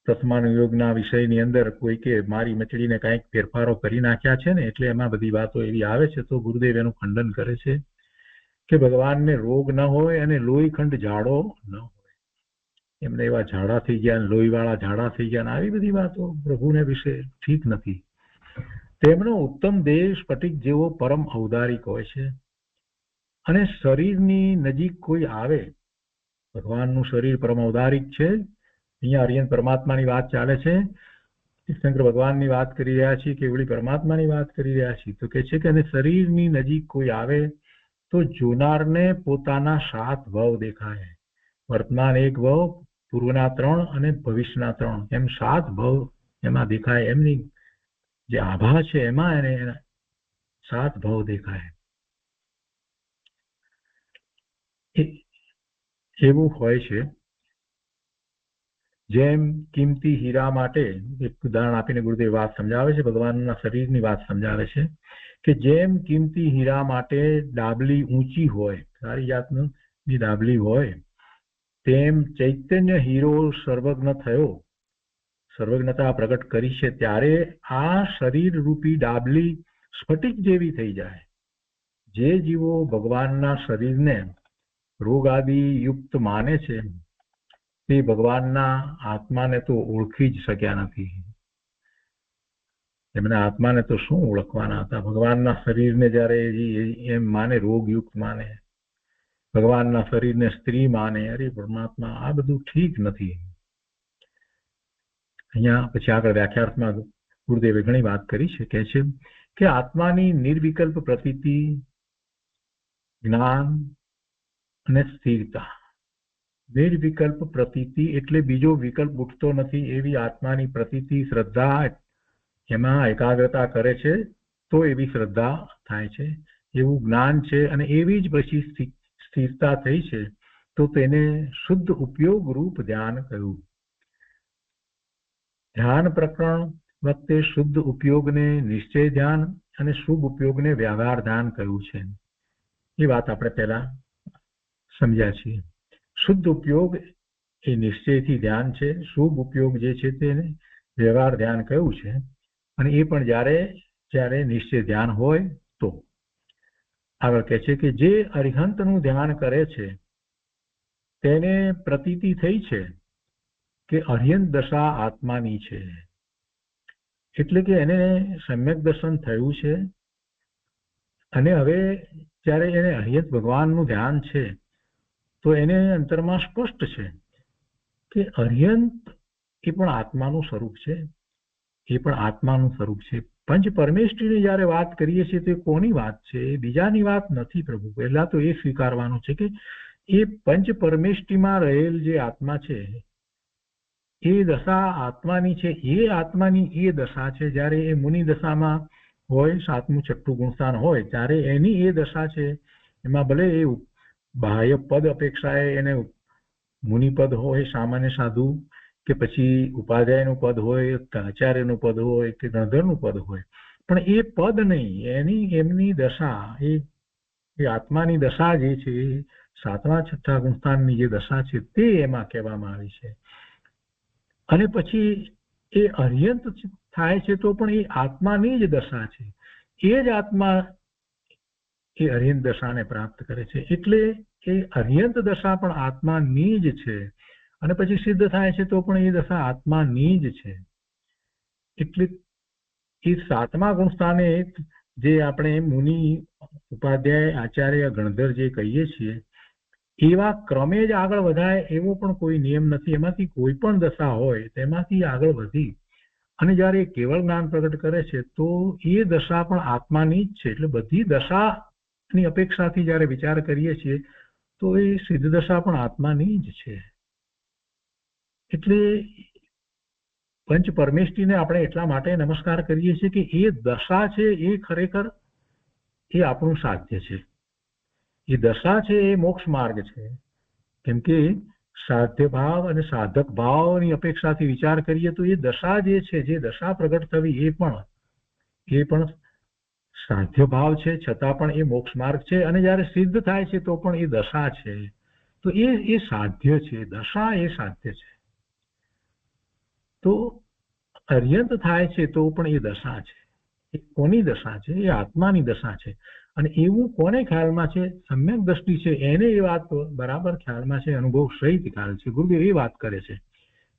પ્રથમાનુયોગના વિષયની અંદર કોઈ કે મારી મચડીને કાંઈક ફેરફારો કરી નાખ્યા છે ને એટલે એમાં બધી વાતો એવી આવે છે, તો ગુરુદેવ એનું ખંડન કરે છે કે ભગવાનને રોગ ન હોય અને લોહીખંડ જાડો ન હોય. એમને એવા ઝાડા થઈ ગયા, લોહીવાળા ઝાડા થઈ ગયા, આવી બધી વાતો પ્રભુને વિશે ઠીક નથી. તેમનો ઉત્તમ દેહ સ્ફટિક જેવો પરમ ઔદારિક હોય છે. અને શરીરની નજીક કોઈ આવે, ભગવાનનું શરીર પરમ ઔદારિક છે. અહીંયા અરિયન પરમાત્માની વાત ચાલે છે, શંકર ભગવાનની વાત કરી રહ્યા છીએ કે વળી પરમાત્માની વાત કરી રહ્યા છીએ. તો કે છે કે અને શરીરની નજીક કોઈ આવે તો જોનારને પોતાના 7 ભવ દેખાય. વર્તમાન 1 ભવ, પૂર્વના 3 અને ભવિષ્યના 3, એમ 7 ભવ એમાં દેખાય. એમની જે આભા છે એમાં એને 7 ભવ દેખાય. એવું હોય છે. જેમ કિંમતી હીરા માટે એક ઉદાહરણ આપીને ગુરુદેવ વાત સમજાવે છે, ભગવાનના શરીરની વાત સમજાવે છે કે જેમ કિંમતી હીરા માટે ડાબલી ઊંચી હોય, સારી જાતની ડાબલી હોય, તેમ ચૈતન્ય હીરો સર્વજ્ઞ થયો, સર્વજ્ઞતા પ્રગટ કરી છે ત્યારે આ શરીર રૂપી ડાબલી સ્ફટિક જેવી થઈ જાય. જે જીવો ભગવાનના શરીરને રોગ આદિ યુક્ત માને છે તે ભગવાનના આત્માને તો ઓળખી જ શક્યા નથી. એમના આત્માને તો શું ઓળખવાના હતા? ભગવાનના શરીરને જ્યારે એમ માને, રોગયુક્ત માને, ભગવાનના શરીરને સ્ત્રી માને, અરે પરમાત્મા, આ બધું ઠીક નથી. અહીંયા પછી આગળ વ્યાખ્યાર્થમાં ગુરુદેવે ઘણી વાત કરી છે. કહે છે કે આત્માની નિર્વિકલ્પ પ્રતીતિ, જ્ઞાન અને સ્થિરતા. નિર્વિકલ્પ પ્રતીતિ એટલે બીજો વિકલ્પ ઉઠતો નથી એવી આત્માની પ્રતીતિ, શ્રદ્ધા, એમાં એકાગ્રતા કરે છે તો એવી શ્રદ્ધા થાય છે, એવું જ્ઞાન છે અને એવી જ પછી સ્થિરતા થઈ છે તો તેને શુદ્ધ ઉપયોગ રૂપ ધ્યાન કહ્યું. ધ્યાન પ્રકરણ વખતે શુદ્ધ ઉપયોગને નિશ્ચય ધ્યાન અને શુભ ઉપયોગને વ્યવહાર ધ્યાન કહ્યું છે. એ વાત આપણે પહેલા સમજ્યા છીએ. શુદ્ધ ઉપયોગ એ નિશ્ચયથી ધ્યાન છે, શુભ ઉપયોગ જે છે તેને વ્યવહાર ધ્યાન કહ્યું છે. અને એ પણ જ્યારે નિશ્ચય ધ્યાન હોય તો. આગળ કહે છે કે જે અરિહંતનું ધ્યાન કરે છે તેને પ્રતીતિ થઈ છે કે અરિહંત દશા આત્માની છે. એટલે કે એને સમ્યક દર્શન થયું છે અને હવે જ્યારે એને અરિહંત ભગવાનનું ધ્યાન છે તો એને અંતરમાં સ્પષ્ટ છે કે અરિહંત એ પણ આત્માનું સ્વરૂપ છે, એ પણ આત્માનું સ્વરૂપ છે. પંચ પરમેષ્ઠીની જ્યારે વાત કરીએ છીએ તો કોની વાત છે? એ બીજાની વાત નથી પ્રભુ. પહેલા તો એ સ્વીકારવાનું છે કે એ પંચ પરમેષ્ઠીમાં રહેલ જે આત્મા છે એ દશા આત્માની છે. એ આત્માની એ દશા છે જ્યારે એ મુનિ દશામાં હોય, 7મું 6ઠું ગુણસ્થાન હોય ત્યારે એની એ દશા છે. એમાં ભલે એ બાહ્ય પદ અપેક્ષાએ એને મુનિપદ હોય, સામાન્ય સાધુ, કે પછી ઉપાધ્યાયનું પદ હોય, આચાર્યનું પદ હોય કે ગણધરનું પદ હોય, પણ એ પદ નહીં, એમની દશા, એ આત્માની દશા જે છે, 7મા 6ઠ્ઠા ગુણસ્થાનની જે દશા છે તે એમાં કહેવામાં આવી છે. અને પછી એ અરિહંત થાય છે તો પણ એ આત્માની જ દશા છે. એ જ આત્મા એ અરિહંત દશાને પ્રાપ્ત કરે છે. એટલે એ અરિહંત દશા પણ આત્માની જ છે. અને પછી સિદ્ધ થાય છે તો પણ એ દશા આત્માની જ છે. એટલે એ 7મા ગુણસ્થાને જે આપણે મુનિ, ઉપાધ્યાય, આચાર્ય, ગણધર જે કહીએ છીએ એવા ક્રમે જ આગળ વધાય એવો પણ કોઈ નિયમ નથી. એમાંથી કોઈ પણ દશા હોય તેમાંથી આગળ વધી અને જ્યારે કેવળ જ્ઞાન પ્રગટ કરે છે તો એ દશા પણ આત્માની જ છે. એટલે બધી દશાની અપેક્ષાથી જ્યારે વિચાર કરીએ છીએ તો એ સિદ્ધ દશા પણ આત્માની જ છે. એટલે પંચ પરમેષ્ઠીને આપણે એટલા માટે નમસ્કાર કરીએ છીએ કે એ દશા છે એ ખરેખર એ આપણું સાધ્ય છે. એ દશા છે એ મોક્ષ માર્ગ છે. કેમ કે સાધ્ય ભાવ અને સાધક ભાવની અપેક્ષાથી વિચાર કરીએ તો એ દશા જે છે, જે દશા પ્રગટ થવી એ પણ સાધ્ય ભાવ છે, છતાં પણ એ મોક્ષ માર્ગ છે. અને જયારે સિદ્ધ થાય છે તો પણ એ દશા છે. તો એ સાધ્ય છે, દશા એ સાધ્ય છે. તો અર્યંત થાય છે તો પણ એ દશા છે. એ કોની દશા છે? એ આત્માની દશા છે. અને એવું કોને ખ્યાલમાં છે? સમ્યક દ્રષ્ટિ છે એને એ વાત બરાબર ખ્યાલમાં છે, અનુભવ સહિત ખ્યાલ છે. ગુરુદેવ એ વાત કરે છે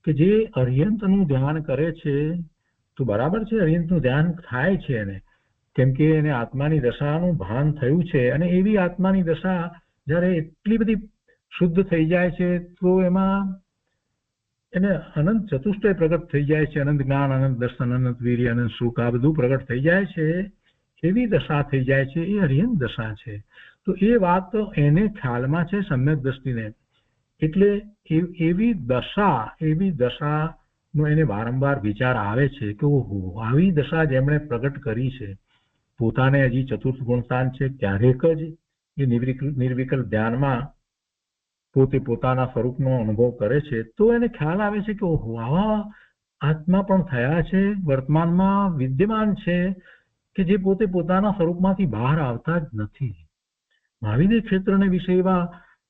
કે જે અર્યંતનું ધ્યાન કરે છે તો બરાબર છે, અર્યંતનું ધ્યાન થાય છે એને, કેમ કે એને આત્માની દશાનું ભાન થયું છે. અને એવી આત્માની દશા જ્યારે એટલી બધી શુદ્ધ થઈ જાય છે તો એમાં એને અનંત ચતુષ્ટય પ્રગટ થઈ જાય છે. અનંત જ્ઞાન, અનંત દર્શન, અનંત વીર્ય, અનંત સુખ, આ બધું પ્રગટ થઈ જાય છે. એવી દશા થઈ જાય છે, એ અર્યંત દશા છે. તો એ વાત એને ખ્યાલમાં છે સમ્યક દ્રષ્ટિને. એટલે એવી દશાનો એને વારંવાર વિચાર આવે છે કે ઓહો, આવી દશા જેમણે પ્રગટ કરી છે, પોતાને હજી ચતુર્થ ગુણસ્થાન છે, ક્યારેક જ એ નિર્વિકલ્પ ધ્યાનમાં પોતે પોતાના સ્વરૂપનો અનુભવ કરે છે, તો એને ખ્યાલ આવે છે કે ઓહો, આવા આત્મા પણ થયા છે, વર્તમાનમાં વિદ્યમાન છે, કે જે પોતે પોતાના સ્વરૂપમાંથી બહાર આવતા જ નથી. મહાવિદ્ય ક્ષેત્રને વિશે એવા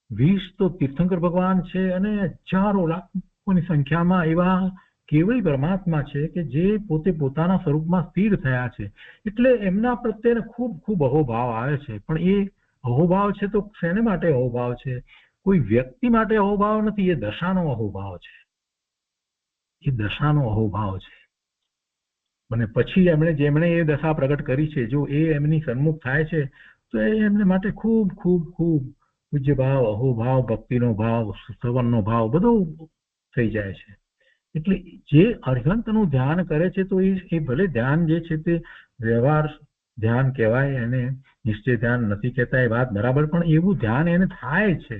20 તો તીર્થંકર ભગવાન છે અને હજારો લાખોની સંખ્યામાં એવા કેવળી પરમાત્મા છે કે જે પોતે પોતાના સ્વરૂપમાં સ્થિર થયા છે. એટલે એમના પ્રત્યે ખૂબ ખૂબ અહોભાવ આવે છે. પણ એ અહોભાવ છે તો શેને માટે અહોભાવ છે? કોઈ વ્યક્તિ માટે અહોભાવ નથી, એ દશાનો અહોભાવ છે. એ દશાનો અહોભાવ છે. અને પછી જેમણે એ દશા પ્રગટ કરી છે, જો એ એમની સન્મુખ થાય છે તો એ એમને માટે ખૂબ ખૂબ ખૂબ પૂજ્ય ભાવ, અહોભાવ, ભક્તિનો ભાવ, સવનનો ભાવ બધો થઈ જાય છે. એટલે જે અર્હંતનું ધ્યાન કરે છે તો એ ભલે ધ્યાન જે છે તે વ્યવહાર ધ્યાન કહેવાય, એને નિશ્ચય ધ્યાન નથી કહેતા, એ વાત બરાબર, પણ એવું ધ્યાન એને થાય છે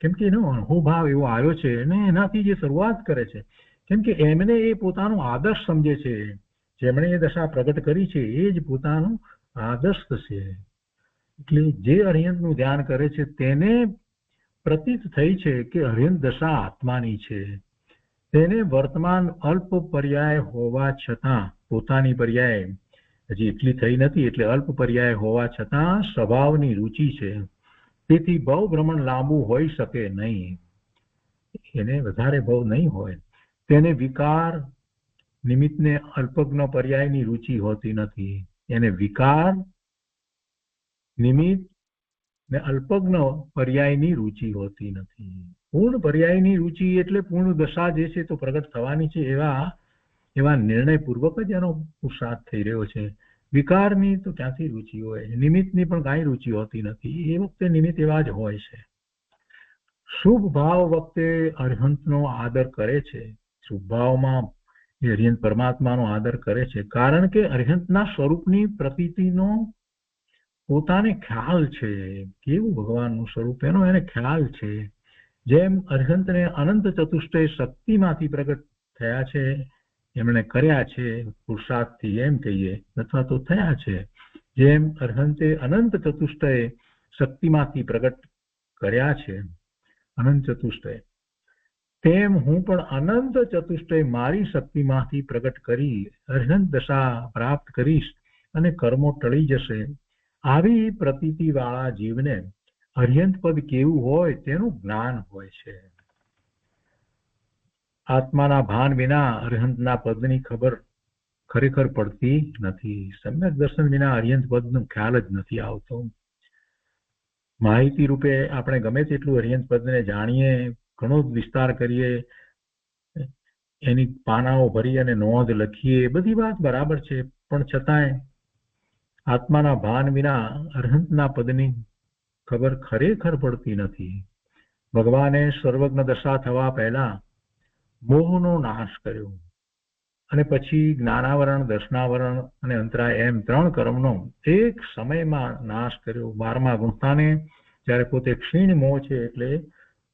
કેમ કે એનો અહોભાવ એવો આવ્યો છે. અને એનાથી જે શરૂઆત કરે છે, કેમ કે એમને એ પોતાનો આદર્શ સમજે છે. જેમણે એ દશા પ્રગટ કરી છે એ જ પોતાનું આદર્શ છે. એટલે જે અર્યંતનું ધ્યાન કરે છે તેને પ્રતીત થઈ છે કે અર્યંત દશા આત્માની છે. તેને વર્તમાન અલ્પ પર્યાય હોવા છતાં, પોતાની પર્યાય હજી એટલી થઈ નથી એટલે અલ્પ પર્યાય હોવા છતાં સ્વભાવની રુચિ છે. તેથી ભવ ભ્રમણ લાંબુ હોઈ શકે નહીં, એને વધારે ભવ નહીં હોય. તેને વિકાર નિમિત્તને અલ્પજ્ઞ પર્યાયની રુચિ હોતી નથી. એને વિકાર નિમિત્ત ને અલ્પજ્ઞ પર્યાયની રુચિ હોતી નથી. પૂર્ણ પર્યાયની રુચિ એટલે પૂર્ણ દશા જે છે તો પ્રગટ થવાની છે, એવા નિર્ણયપૂર્વક જ એનો પુરુષાર્થ થઈ રહ્યો છે. વિકારની તો ક્યાંથી રુચિ હોય? નિમિત્તની પણ કાંઈ રુચિ હોતી નથી. એ વખતે નિમિત્ત એવા જ હોય છે. શુભ ભાવ વખતે અર્હંતનો આદર કરે છે. શુભ ભાવમાં એ અર્હંત પરમાત્માનો આદર કરે છે, કારણ કે અર્હંતના સ્વરૂપની પ્રતીતિનો પોતાને ખ્યાલ છે. કેવું ભગવાનનું સ્વરૂપ એનો એને ખ્યાલ છે. જેમ અર્હંતને અનંત ચતુષ્ટય શક્તિમાંથી પ્રગટ થયા છે, એમણે કર્યા છે પુરુષાર્થથી એમ કહીએ, અથવા તો થયા છે. જેમ અર્હંતે અનંત ચતુષ્ટય શક્તિમાંથી પ્રગટ કર્યા છે, અનંત ચતુષ્ટય, તેમ હું પણ અનંત ચતુષ્ટય મારી શક્તિમાંથી પ્રગટ કરી અર્હંત દશા પ્રાપ્ત કરીશ અને કર્મો ટળી જશે. આવી પ્રતીતિ વાળા જીવને અર્હંત પદ કેવું હોય તેનું જ્ઞાન હોય છે. આત્માના ભાન વિના અર્હંતના પદની ખબર ખરેખર પડતી નથી. સમ્યક દર્શન વિના અર્હંત પદનો ખ્યાલ જ નથી આવતો. માહિતી રૂપે આપણે ગમે તેટલું અર્હંત પદને જાણીએ, ઘણો જ વિસ્તાર કરીએ, એની પાનાઓ ભરી અને નોંધ લખીએ, બધી વાત બરાબર છે, પણ છતાંય આત્માના ભાન વિના અર્હંતના પદની ખબર ખરેખર પડતી નથી. ભગવાને સર્વજ્ઞ દશા થવા પહેલા મોહનો નાશ કર્યો અને પછી જ્ઞાનાવરણ, દર્શનાવરણ અને અંતરાય એમ 3 કર્મનો એક સમયમાં નાશ કર્યો. 12મા ગુણસ્થાને જ્યારે પોતે ક્ષીણ મોહ છે એટલે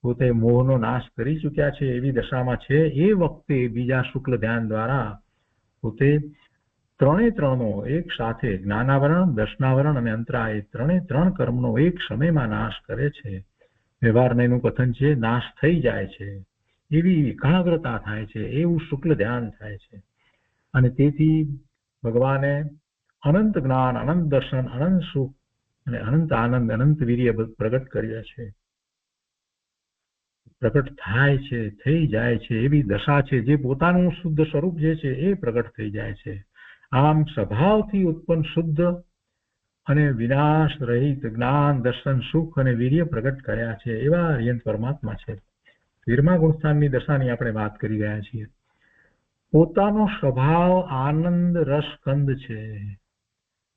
પોતે મોહનો નાશ કરી ચૂક્યા છે એવી દશામાં છે, એ વખતે બીજા શુક્લ ધ્યાન દ્વારા પોતે ત્રણે ત્રણનો એક સાથે જ્ઞાનાવરણ, દર્શનાવરણ અને અંતરા એ ત્રણ કર્મનો એક સમયમાં નાશ કરે છે. વ્યવહારનું કથન છે, નાશ થઈ જાય છે, એવી એકાગ્રતા થાય છે, એવું શુક્લ ધ્યાન થાય છે. અને તેથી ભગવાને અનંત જ્ઞાન, અનંત દર્શન, અનંત સુખ અને અનંત આનંદ, અનંત વીર્ય પ્રગટ કર્યા છે. પ્રગટ થાય છે, થઈ જાય છે એવી દશા છે, જે પોતાનું શુદ્ધ સ્વરૂપ જે છે એ પ્રગટ થઈ જાય છે. આમ સ્વભાવથી ઉત્પન્ન શુદ્ધ અને વિનાશ રહિત જ્ઞાન, દર્શન, સુખ અને વીર્ય પ્રગટ કર્યા છે એવા અર્યંત પરમાત્મા છે. 13મા ગુણસ્થાનની દશાની આપણે વાત કરી રહ્યા છીએ. પોતાનો સ્વભાવ આનંદ રસ કંદ છે.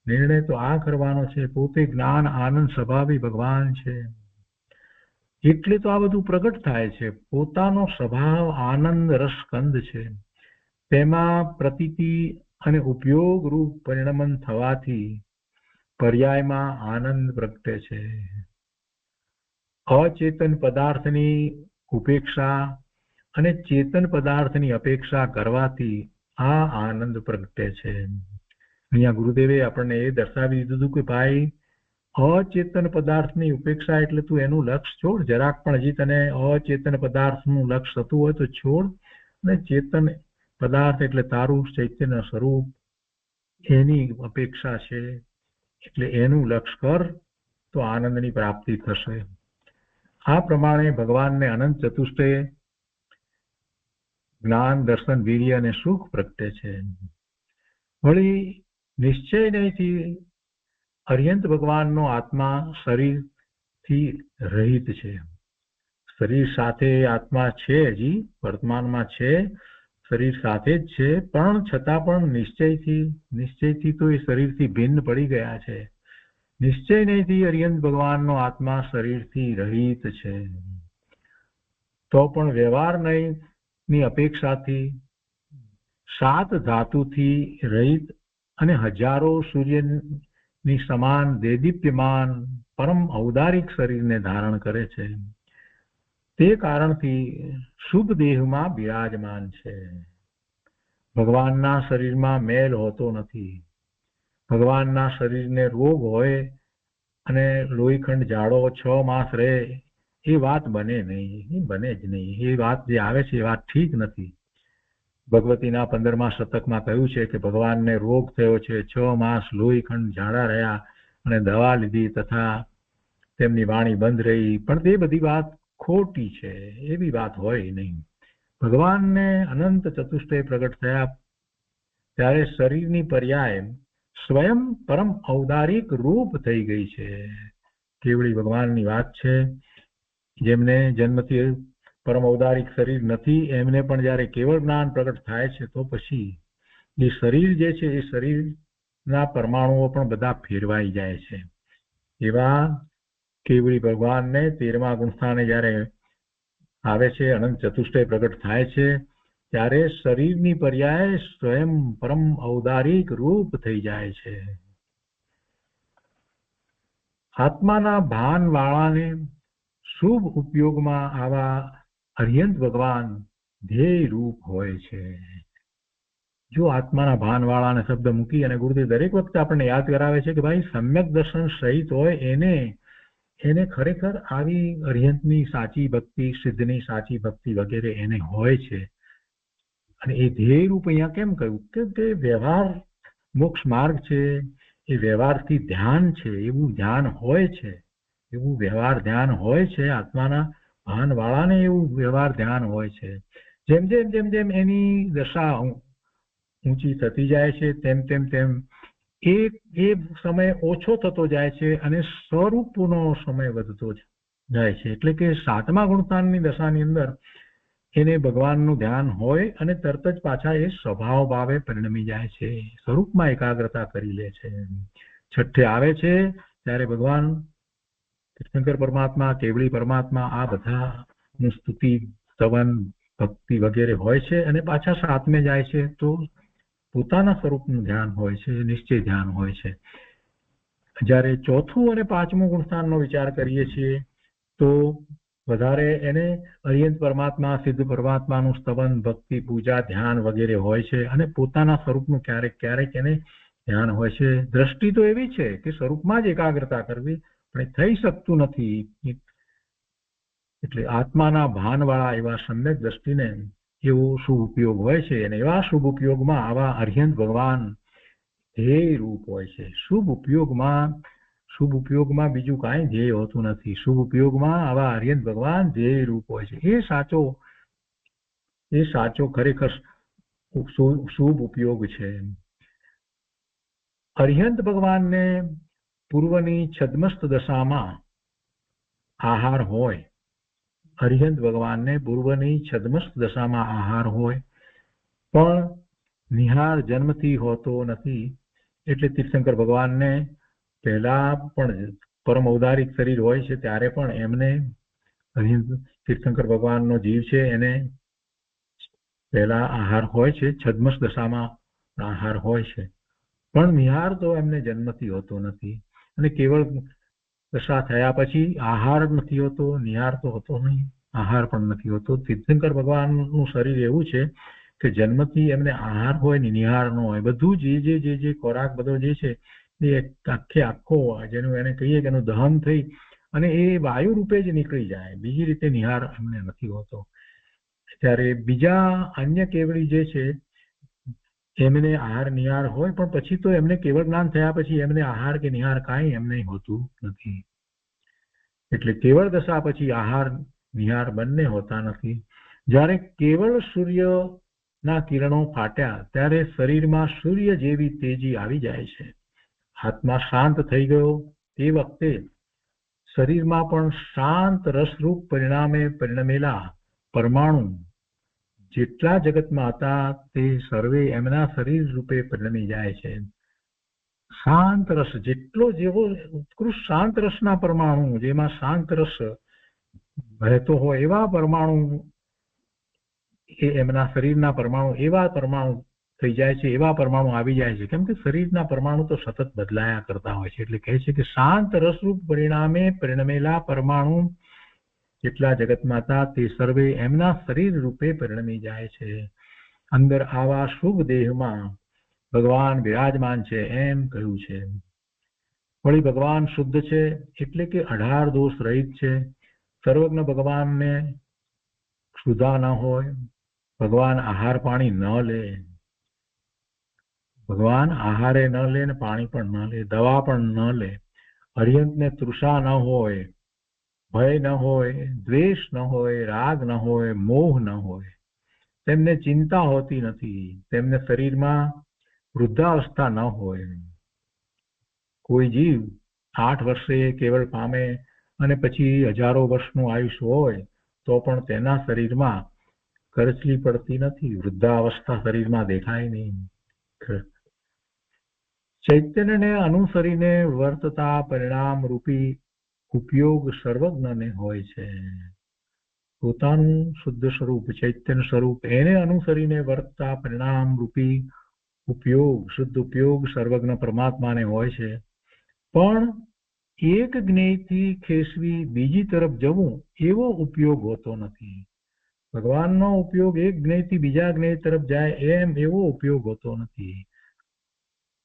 નિર્ણય તો આ કરવાનો છે, પોતે જ્ઞાન આનંદ સ્વભાવી ભગવાન છે, એટલે તો આ બધું પ્રગટ થાય છે. પોતાનો સ્વભાવ આનંદ રસ કંદ છે, તેમાં પ્રતીતિ અને ઉપયોગ રૂપ પરિણમન થવાથી પર્યાયમાં આનંદ પ્રગટે છે. અચેતન પદાર્થની ઉપેક્ષા અને ચેતન પદાર્થની અપેક્ષા કરવાથી આ આનંદ પ્રગટે છે. અહીંયા ગુરુદેવે આપણને એ દર્શાવી દીધું કે ભાઈ, અચેતન પદાર્થની ઉપેક્ષા એટલે તું એનું લક્ષ છોડ, જરાક પણ હજી તને અચેતન પદાર્થનું લક્ષ થતું હોય તો છોડ, અને ચેતન પદાર્થ એટલે તારું ચૈતન્ય સ્વરૂપ, એની અપેક્ષા છે એટલે એનું લક્ષ કર, તો આનંદની પ્રાપ્તિ થશે. આ પ્રમાણે ભગવાનને અનંત ચતુષ્ટય જ્ઞાન, દર્શન, વીર્ય અને સુખ પ્રગટે છે. વળી નિશ્ચય નહીંથી અર્યંત ભગવાનનો આત્મા શરીરથી રહિત છે. શરીર સાથે આત્મા છે, હજી વર્તમાનમાં છે, શરીર સાથે જ છે, પણ છતાં પણ નિશ્ચયથી તો એ શરીરથી ભિન્ન પડી ગયા છે. નિશ્ચય નહીંથી અર્યંત ભગવાનનો આત્મા શરીરથી રહિત છે. તો પણ વ્યવહાર નહીંની અપેક્ષાથી 7 ધાતુથી રહિત અને હજારો સૂર્યની સમાન દેદીપ્યમાન પરમ ઔદારિક શરીરને ધારણ કરે છે. તે કારણથી શુભ દેહમાં બિરાજમાન છે. ભગવાનના શરીરમાં મેલ હોતો નથી. ભગવાનના શરીરને રોગ હોય અને લોહીખંડ જાડો 6 માસ રહે, એ વાત બને નહીં, એ બને જ નહીં. એ વાત જે આવે છે એ વાત ઠીક નથી. ભગવતીના 15મા શતકમાં કહ્યું છે કે ભગવાનને રોગ થયો છે, 6 માસ લોહીખંડ જાડા રહ્યા અને દવા લીધી તથા તેમની વાણી બંધ રહી, પણ તે બધી વાત ખોટી છે. એવી વાત હોય નહીં. ભગવાનને અનંત ચતુષ્ટય પ્રગટ થયા ત્યારે શરીરની પર્યાય સ્વયં પરમ ઔદારિક રૂપ થઈ ગઈ છે. કેવળી ભગવાનની વાત છે. જેમને જન્મથી પરમ ઔદારિક શરીર નથી, એમને પણ જ્યારે કેવળ જ્ઞાન પ્રગટ થાય છે તો પછી એ શરીર જે છે એ શરીરના પરમાણુઓ પણ બધા ફેરવાઈ જાય છે. એવા કેવળી ભગવાનને 13મા ગુણસ્થાને જ્યારે આવે છે, અનંત ચતુષ્ટય પ્રગટ થાય છે, ત્યારે શરીરની પર્યાય સ્વયં પરમ ઔદારિક રૂપ થઈ જાય છે. આત્માના ભાન વાળાને શુભ ઉપયોગમાં આવા અર્યંત ભગવાન ધ્યેય રૂપ હોય છે. જો આત્માના ભાન વાળાને શબ્દ મૂકી અને ગુરુદેવ દરેક વખતે આપણને યાદ કરાવે છે કે ભાઈ સમ્યક દર્શન સહિત હોય એને ખરેખર આવી અર્યંતની સાચી ભક્તિ, સિદ્ધની સાચી ભક્તિ વગેરે એને હોય છે. અને એ ધ્યેય રૂપ અહીંયા કેમ કહ્યું કે તે વ્યવહાર મોક્ષ માર્ગ છે, એ વ્યવહારથી ધ્યાન છે, એવું ધ્યાન હોય છે, એવું વ્યવહાર ધ્યાન હોય છે. આત્માના ભાન વાળાને એવું વ્યવહાર ધ્યાન હોય છે. જેમ જેમ એની દશા ઊંચી થતી જાય છે તેમ એ સમય ઓછો થતો જાય છે અને સ્વરૂપનો સમય વધતો જાય છે. એટલે કે 7મા ગુણસ્થાનની દશાની અંદર એને ભગવાનનું ધ્યાન હોય અને તરત જ પાછા એ સ્વભાવ ભાવે પરિણમી જાય છે, સ્વરૂપમાં એકાગ્રતા કરી લે છે. છઠ્ઠે આવે છે ત્યારે ભગવાન શંકર પરમાત્મા, કેવળી પરમાત્મા, આ બધા સ્તુતિ, સ્તવન, ભક્તિ વગેરે હોય છે. અને પાછા 7મે જાય છે તો પોતાના સ્વરૂપનું ધ્યાન હોય છે, નિશ્ચય ધ્યાન હોય છે. જ્યારે ચોથું અને 5મું ગુણસ્થાનનો વિચાર કરીએ છીએ તો વધારે એને અરિહંત પરમાત્મા, સિદ્ધ પરમાત્માનું સ્તવન, ભક્તિ, પૂજા, ધ્યાન વગેરે હોય છે. અને પોતાના સ્વરૂપનું ક્યારેક ક્યારેક એને ધ્યાન હોય છે. દ્રષ્ટિ તો એવી છે કે સ્વરૂપમાં જ એકાગ્રતા કરવી, પણ એ થઈ શકતું નથી. એટલે આત્માના ભાનવાળા એવા સમ્યક દ્રષ્ટિને એવો શુભ ઉપયોગ હોય છે. અને એવા શુભ ઉપયોગમાં આવા અરિહંત ભગવાન ધ્યેય રૂપ હોય છે. શુભ ઉપયોગમાં બીજું કાંઈ ધ્યેય હોતું નથી. શુભ ઉપયોગમાં આવા અરિહંત ભગવાન ધ્યેય રૂપ હોય છે. એ સાચો ખરેખર શુભ ઉપયોગ છે. અરિહંત ભગવાનને પૂર્વની છદ્મસ્ત દશામાં આહાર હોય, અરિહંત ભગવાનને પૂર્વની છદ્મસ્ત દશામાં આહાર હોય, પણ નિહાર જન્મથી હોતો નથી. એટલે તીર્થંકર ભગવાનને પહેલા પણ પરમ ઔદારિક શરીર હોય છે ત્યારે પણ એમને તીર્થંકર ભગવાનનો જીવ છે એને પહેલા આહાર હોય છે, છદ્મસ દશામાં આહાર હોય છે, પણ નિહાર તો એમને જન્મથી હોતો નથી. અને કેવળ દશા થયા પછી આહાર નથી હોતો, નિહાર તો હોતો નહીં, આહાર પણ નથી હોતો. તીર્થંકર ભગવાનનું શરીર એવું છે કે જન્મથી એમને આહાર હોય ને નિહાર ન હોય. બધું જે ખોરાક બધો જે છે એ આખો જેનું એને કહીએ કે એનું દહન થઈ અને એ વાયુ રૂપે જ નીકળી જાય, બીજી રીતે નિહાર એમને નથી હોતો. ત્યારે બીજા અન્ય કેવળી જે છે એમને આહાર નિહાર હોય, પણ પછી તો એમને કેવળ જ્ઞાન થયા પછી એમને આહાર કે નિહાર કાંઈ એમને હોતું નથી. એટલે કેવળ દશા પછી આહાર નિહાર બંને હોતા નથી. જ્યારે કેવળ સૂર્યના કિરણો ફાટ્યા ત્યારે શરીરમાં સૂર્ય જેવી તેજી આવી જાય છે. આત્મા શાંત થઈ ગયો તે વખતે શરીરમાં પણ શાંત રસરૂપ પરિણામે પરિણમેલા પરમાણુ જેટલા જગતમાં હતા તે સર્વે એમના શરીર રૂપે પરિણમી જાય છે. શાંત રસ જેવો ઉત્કૃષ્ટ શાંત રસના પરમાણુ, જેમાં શાંત રસ વહેતો હોય એવા પરમાણુ, એ એમના શરીરના પરમાણુ એવા પરમાણુ થઈ જાય છે, એવા પરમાણુ આવી જાય છે. કેમ કે શરીરના પરમાણુ તો સતત બદલાયા કરતા હોય છે. એટલે કહે છે કે શાંત રસરૂપ પરિણામે પરિણમેલા પરમાણુ જેટલા જગતમાં હતા તે સર્વે એમના શરીર રૂપે પરિણમી જાય છે. અંદર આવા શુભ દેહમાં ભગવાન વિરાજમાન છે એમ કહ્યું છે. વળી ભગવાન શુદ્ધ છે એટલે કે 18 દોષ રહિત છે. સર્વજ્ઞ ભગવાનને ક્ષુધા ન હોય, ભગવાન આહાર પાણી ન લે, ભગવાન આહારે ન લે ને પાણી પણ ન લે, દવા પણ ન લે. અરિહંતને તૃષા ન હોય, ભય ન હોય, દ્વેષ ન હોય, રાગ ન હોય, મોહ ન હોય, તેમને ચિંતા હોતી નથી, તેમને શરીરમાં વૃદ્ધાવસ્થા ન હોય. કોઈ જીવ 8 વર્ષે કેવળ પામે અને પછી હજારો વર્ષનું આયુષ્ય હોય તો પણ તેના શરીરમાં કરચલી પડતી નથી, વૃદ્ધાવસ્થા શરીરમાં દેખાય નહીં. ચૈતન્યને અનુસરીને વર્તતા પરિણામ રૂપી ઉપયોગ સર્વજ્ઞને હોય છે. પોતાનું શુદ્ધ સ્વરૂપ ચૈતન્ય સ્વરૂપ એને અનુસરીને વર્તતા પરિણામ રૂપી ઉપયોગ, શુદ્ધ ઉપયોગ સર્વજ્ઞ પરમાત્માને હોય છે. પણ એક જ્ઞેયથી ખેસવી બીજી તરફ જવું એવો ઉપયોગ હોતો નથી. ભગવાનનો ઉપયોગ એક જ્ઞેયથી બીજા જ્ઞેય તરફ જાય એમ એવો ઉપયોગ હોતો નથી.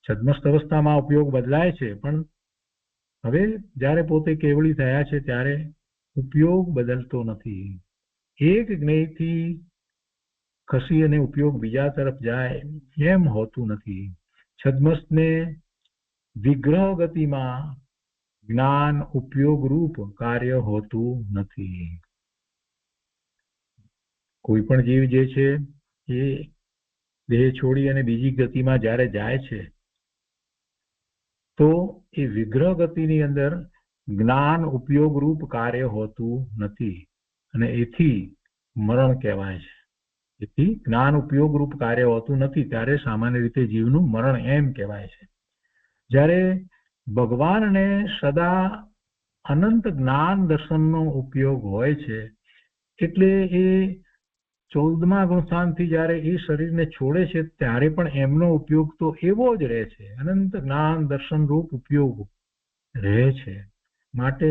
છદ્મસ્ત અવસ્થામાં ઉપયોગ બદલાય છે, પણ હવે જ્યારે પોતે કેવળી થયા છે ત્યારે ઉપયોગ બદલતો નથી. એક જ્ઞેયથી ખસી અને ઉપયોગ બીજા તરફ જાય એમ હોતું નથી. છદ્મસ્તને વિગ્રહ ગતિમાં જ્ઞાન ઉપયોગ રૂપ કાર્ય હોતું નથી. કોઈ પણ જીવ જે છે એ દેહ છોડી અને બીજી ગતિમાં જ્યારે જાય છે તો એ વિગ્રહ ગતિની અંદર જ્ઞાન ઉપયોગ રૂપ કાર્ય હોતું નથી અને એથી મરણ કહેવાય છે. એથી જ્ઞાન ઉપયોગ રૂપ કાર્ય હોતું નથી ત્યારે સામાન્ય રીતે જીવનું મરણ એમ કહેવાય છે. જ્યારે ભગવાનને સદા અનંત જ્ઞાન દર્શનનો ઉપયોગ હોય છે એટલે એ 14મા ગુણસ્થાનથી જ્યારે એ શરીરને છોડે છે ત્યારે પણ એમનો ઉપયોગ તો એવો જ રહે છે, અનંત જ્ઞાન દર્શન રૂપ ઉપયોગ રહે છે. માટે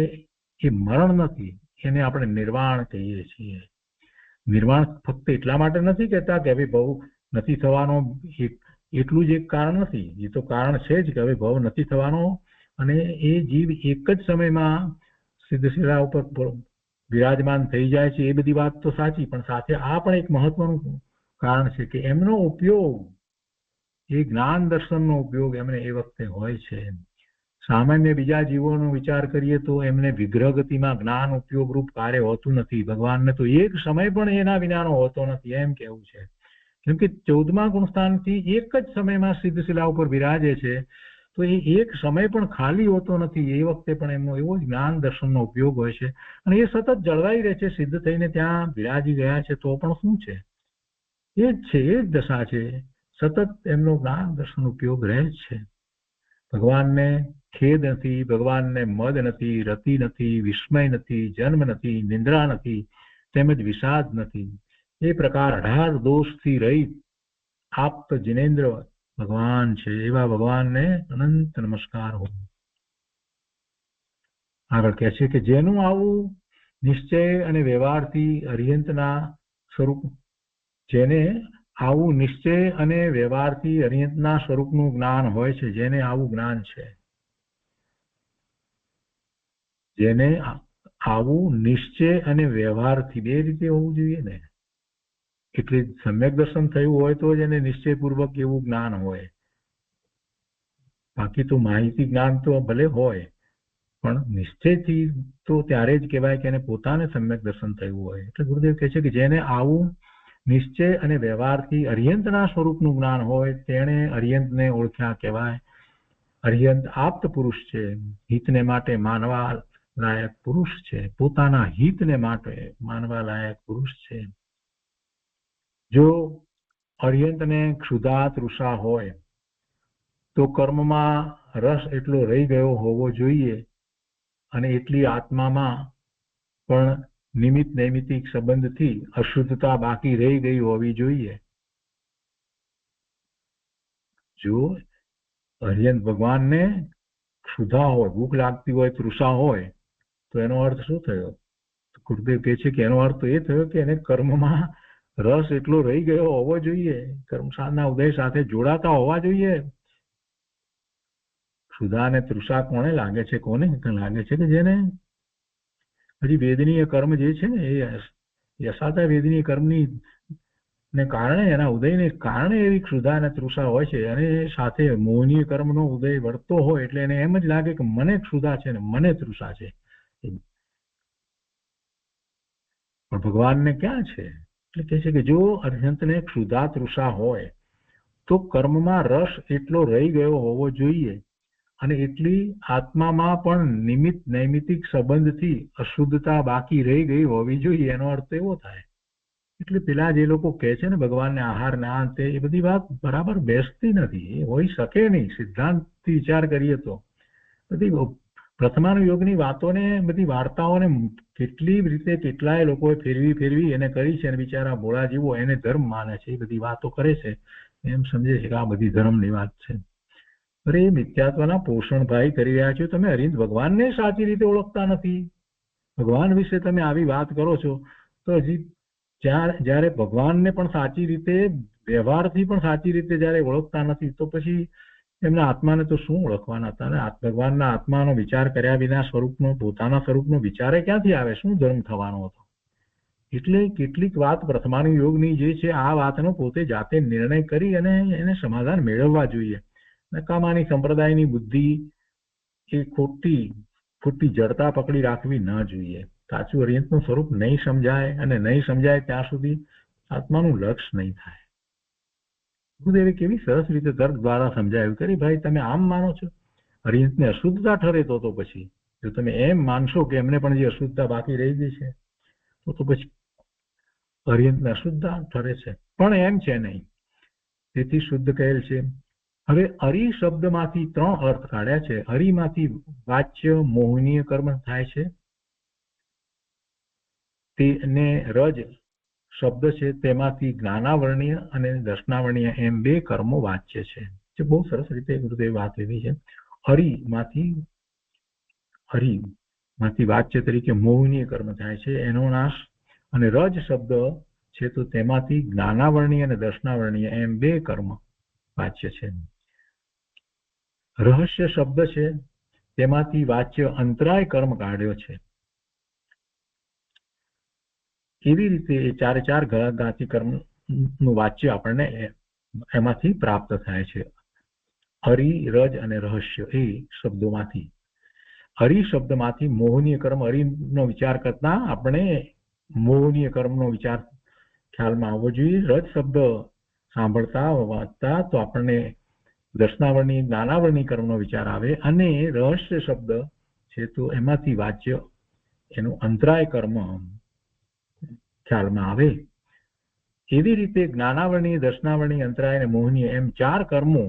એ મરણ નથી, એને આપણે નિર્વાણ કહીએ છીએ. નિર્વાણ ફક્ત એટલા માટે નથી કહેતા કે હવે ભવ નથી થવાનો, એટલું જ એક કારણ નથી. એ તો કારણ છે જ કે હવે ભવ નથી થવાનો અને એ જીવ એક જ સમયમાં સિદ્ધશિલા ઉપર વિરાજમાન થઈ જાય છે. એ બધી વાત તો સાચી, પણ સાથે આ પણ એક મહત્વનું કારણ છે કે એમનો ઉપયોગ, એ જ્ઞાન દર્શનનો ઉપયોગ એમને એ વખતે હોય છે. સામાન્ય બીજા જીવોનો વિચાર કરીએ તો એમને વિગ્રહ ગતિમાં જ્ઞાન ઉપયોગરૂપ કાર્ય હોતું નથી. ભગવાનને તો એક સમય પણ એના વિનાનો હોતો નથી, એમ કેવું છે. કેમ કે 14મા ગુણસ્થાનથી એક જ સમયમાં સિદ્ધશિલા ઉપર બિરાજે છે, તો એ એક સમય પણ ખાલી હોતો નથી. એ વખતે પણ એમનો એવો જ જ્ઞાન દર્શનનો ઉપયોગ હોય છે અને એ સતત જળવાઈ રહે છે. સિદ્ધ થઈને ત્યાં બિરાજી ગયા છે તો પણ શું છે, એ જ છે, એ જ દશા છે. સતત એમનો જ્ઞાન દર્શન ઉપયોગ રહે જ છે. ભગવાનને ખેદ નથી, ભગવાનને મદ નથી, રતિ નથી, વિસ્મય નથી, જન્મ નથી, નિંદ્રા નથી, તેમજ વિષાદ નથી. એ પ્રકાર 18 દોષથી રહિત આપ્ત જિનેન્દ્ર ભગવાન છે. એવા ભગવાનને અનંત નમસ્કાર હો. આગળ કહે છે કે જેનું આવું નિશ્ચય અને વ્યવહારથી અરિહંતના સ્વરૂપ, જેને આવું નિશ્ચય અને વ્યવહારથી અરિહંતના સ્વરૂપનું જ્ઞાન હોય છે, જેને આવું જ્ઞાન છે, જેને આવું નિશ્ચય અને વ્યવહારથી, બે રીતે હોવું જોઈએ ને. એટલે સમ્યક દર્શન થયું હોય તો જ એને નિશ્ચયપૂર્વક એવું જ્ઞાન હોય. બાકી તો માહિતી જ્ઞાન તો ભલે હોય, પણ નિશ્ચયથી તો ત્યારે જ કહેવાય કે એને પોતાને સમ્યક દર્શન થયું હોય. એટલે ગુરુદેવ કહે છે કે જેને આવું નિશ્ચય અને વ્યવહારથી અરિહંતના સ્વરૂપનું જ્ઞાન હોય, તેણે અરિહંતને ઓળખ્યા કહેવાય. અરિહંત આપ્ત પુરુષ છે, હિતને માટે માનવા લાયક પુરુષ છે, પોતાના હિતને માટે માનવા લાયક પુરુષ છે. જો અરિહંતને ક્ષુધા તૃષા હોય તો કર્મમાં રસ એટલો રહી ગયો હોવો જોઈએ અને એટલી આત્મામાં પણ નિમિત્ત નૈમિતિક સંબંધથી અશુદ્ધતા બાકી રહી ગઈ હોવી જોઈએ. જો અરિહંત ભગવાનને ક્ષુધા હોય, ભૂખ લાગતી હોય, તૃષા હોય, તો એનો અર્થ શું થયો? ગુરુદેવ કહે છે કે એનો અર્થ એ થયો કે એને કર્મમાં રસ એટલો રહી ગયો હોવો જોઈએ, કર્મસાધના ઉદય સાથે જોડાતા હોવા જોઈએ. ક્ષુધા અને તૃષા કોને લાગે છે? કોને લાગે છે કે જેને હજી વેદનીય કર્મ જે છે ને, એ યશાતા વેદનીય કર્મની ને કારણે, એના ઉદયને કારણે એવી ક્ષુધા અને તૃષા હોય છે. અને સાથે મોહનીય કર્મનો ઉદય વર્તો હોય એટલે એને એમ જ લાગે કે મને ક્ષુધા છે ને મને તૃષા છે. પણ ભગવાનને ક્યાં છે? એટલે કહે છે કે જો અરિહંતને ક્ષુધા તૃષા હોય તો કર્મમાં રસ એટલો રહી ગયો હોવો જોઈએ અને એટલી આત્મામાં પણ નિમિત્ત નૈમિતિક સંબંધથી અશુદ્ધતા બાકી રહી ગઈ હોવી જોઈએ. એનો અર્થ એવો થાય. એટલે પેલા જે લોકો કહે છે ને ભગવાનને આહાર ના અંતે, એ બધી વાત બરાબર બેસતી નથી. એ હોઈ શકે નહીં. સિદ્ધાંતથી વિચાર કરીએ તો બધી પ્રથમાનુયોગની વાતોને, બધી વાર્તાઓને કેટલી રીતે કેટલાય લોકોએ ફેરવી એને કરી છે અને બિચારા ભોળા જીવો એને ધર્મ માને છે. એ બધી વાતો કરે છે, એમ સમજે છે કે આ બધી ધર્મની વાત છે. અરે એ મિથ્યાત્વના પોષણભાઈ કરી રહ્યા છો. તમે અરિહંત ભગવાનને સાચી રીતે ઓળખતા નથી. ભગવાન વિશે તમે આવી વાત કરો છો તો હજી જ્યારે ભગવાનને પણ સાચી રીતે, વ્યવહારથી પણ સાચી રીતે જ્યારે ઓળખતા નથી, તો પછી એમના આત્માને તો શું ઓળખવાના હતા ને? ભગવાનના આત્માનો વિચાર કર્યા વિના સ્વરૂપનો, પોતાના સ્વરૂપનો વિચારે ક્યાંથી આવે? શું ધર્મ થવાનો હતો? એટલે કેટલીક વાત પ્રથમાનુયોગની જે છે, આ વાતનો પોતે જાતે નિર્ણય કરી અને એને સમાધાન મેળવવા જોઈએ. નકામાની સંપ્રદાયની બુદ્ધિ એ ખોટી જડતા પકડી રાખવી ન જોઈએ. સાચું અરિહંતનું સ્વરૂપ નહીં સમજાય, અને નહીં સમજાય ત્યાં સુધી આત્માનું લક્ષ નહીં થાય. ગુરુદેવે કેવી સરસ રીતે તર્ક દ્વારા સમજાવ્યું કે ભાઈ તમે આમ માનો છો અરિહંતને અશુદ્ધતા ઠરે, તો પછી જો તમે એમ માનશો કે એમને પણ જે અશુદ્ધતા બાકી રહી ગઈ છે તો પછી અરિહંતને અશુદ્ધતા ઠરે છે, પણ એમ છે નહીં. તેથી શુદ્ધ કહેલ છે. હવે અરી શબ્દમાંથી 3 અર્થ કાઢ્યા છે. અરીમાંથી વાચ્ય મોહનીય કર્મ થાય છે, તેને રજ શબ્દ છે, તેમાંથી જ્ઞાનાવર્ણીય અને દર્શનાવર્ણીય એમ 2 કર્મો વાચ્ય છે. જે બહુ સરસ રીતે ગુરુદેવ વાત લીધી છે. હરિમાંથી હરિ માંથી વાચ્ય તરીકે મોહનીય કર્મ થાય છે એનો નાશ. અને રજ શબ્દ છે તો તેમાંથી જ્ઞાનાવરણીય અને દર્શનાવરણીય એમ બે કર્મ વાચ્ય છે. રહસ્ય શબ્દ છે તેમાંથી વાચ્ય અંતરાય કર્મ કાઢ્યો છે. એવી રીતે એ ચારે ચાર જ્ઞાતિ કર્મ નું વાચ્ય આપણને એમાંથી પ્રાપ્ત થાય છે. હરિ, રજ અને રહસ્ય એ શબ્દોમાંથી. હરિ શબ્દમાંથી મોહનીય કર્મ, હરિનો વિચાર કરતા આપણે મોહનીય કર્મનો વિચાર ખ્યાલમાં આવવો જોઈએ. રજ શબ્દ સાંભળતા વાંચતા તો આપણને દર્શનાવરણી જ્ઞાનાવરણી કર્મનો વિચાર આવે. અને રહસ્ય શબ્દ છે તો એમાંથી વાચ્ય એનું અંતરાય કર્મ ખ્યાલમાં આવે. એવી રીતે જ્ઞાનાવરણી, દર્શનાવરણી, અંતરાય અને મોહનીય એમ ચાર કર્મો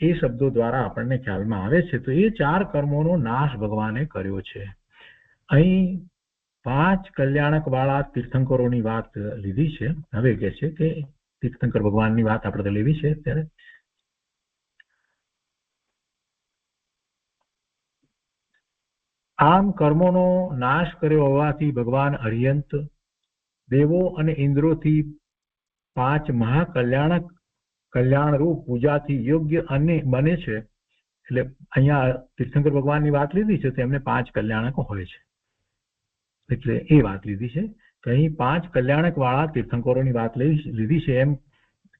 એ શબ્દો દ્વારા આપણને ખ્યાલમાં આવે છે. તો એ ચાર કર્મોનો નાશ ભગવાને કર્યો છે. અહીં 5 કલ્યાણક વાળા તીર્થંકરોની વાત લીધી છે. હવે કે છે કે તીર્થંકર ભગવાનની વાત આપણે લેવી છે. ત્યારે આમ કર્મોનો નાશ કર્યો હોવાથી ભગવાન અરિયંત દેવો અને ઇન્દ્રોથી 5 કલ્યાણરૂપ પૂજાથી યોગ્ય અને બને છે. એટલે અહીંયા તીર્થંકર ભગવાનની વાત લીધી છે તો એમને 5 કલ્યાણકો હોય છે. એટલે એ વાત લીધી છે કે અહીં 5 કલ્યાણક વાળા તીર્થંકરોની વાત લીધી છે એમ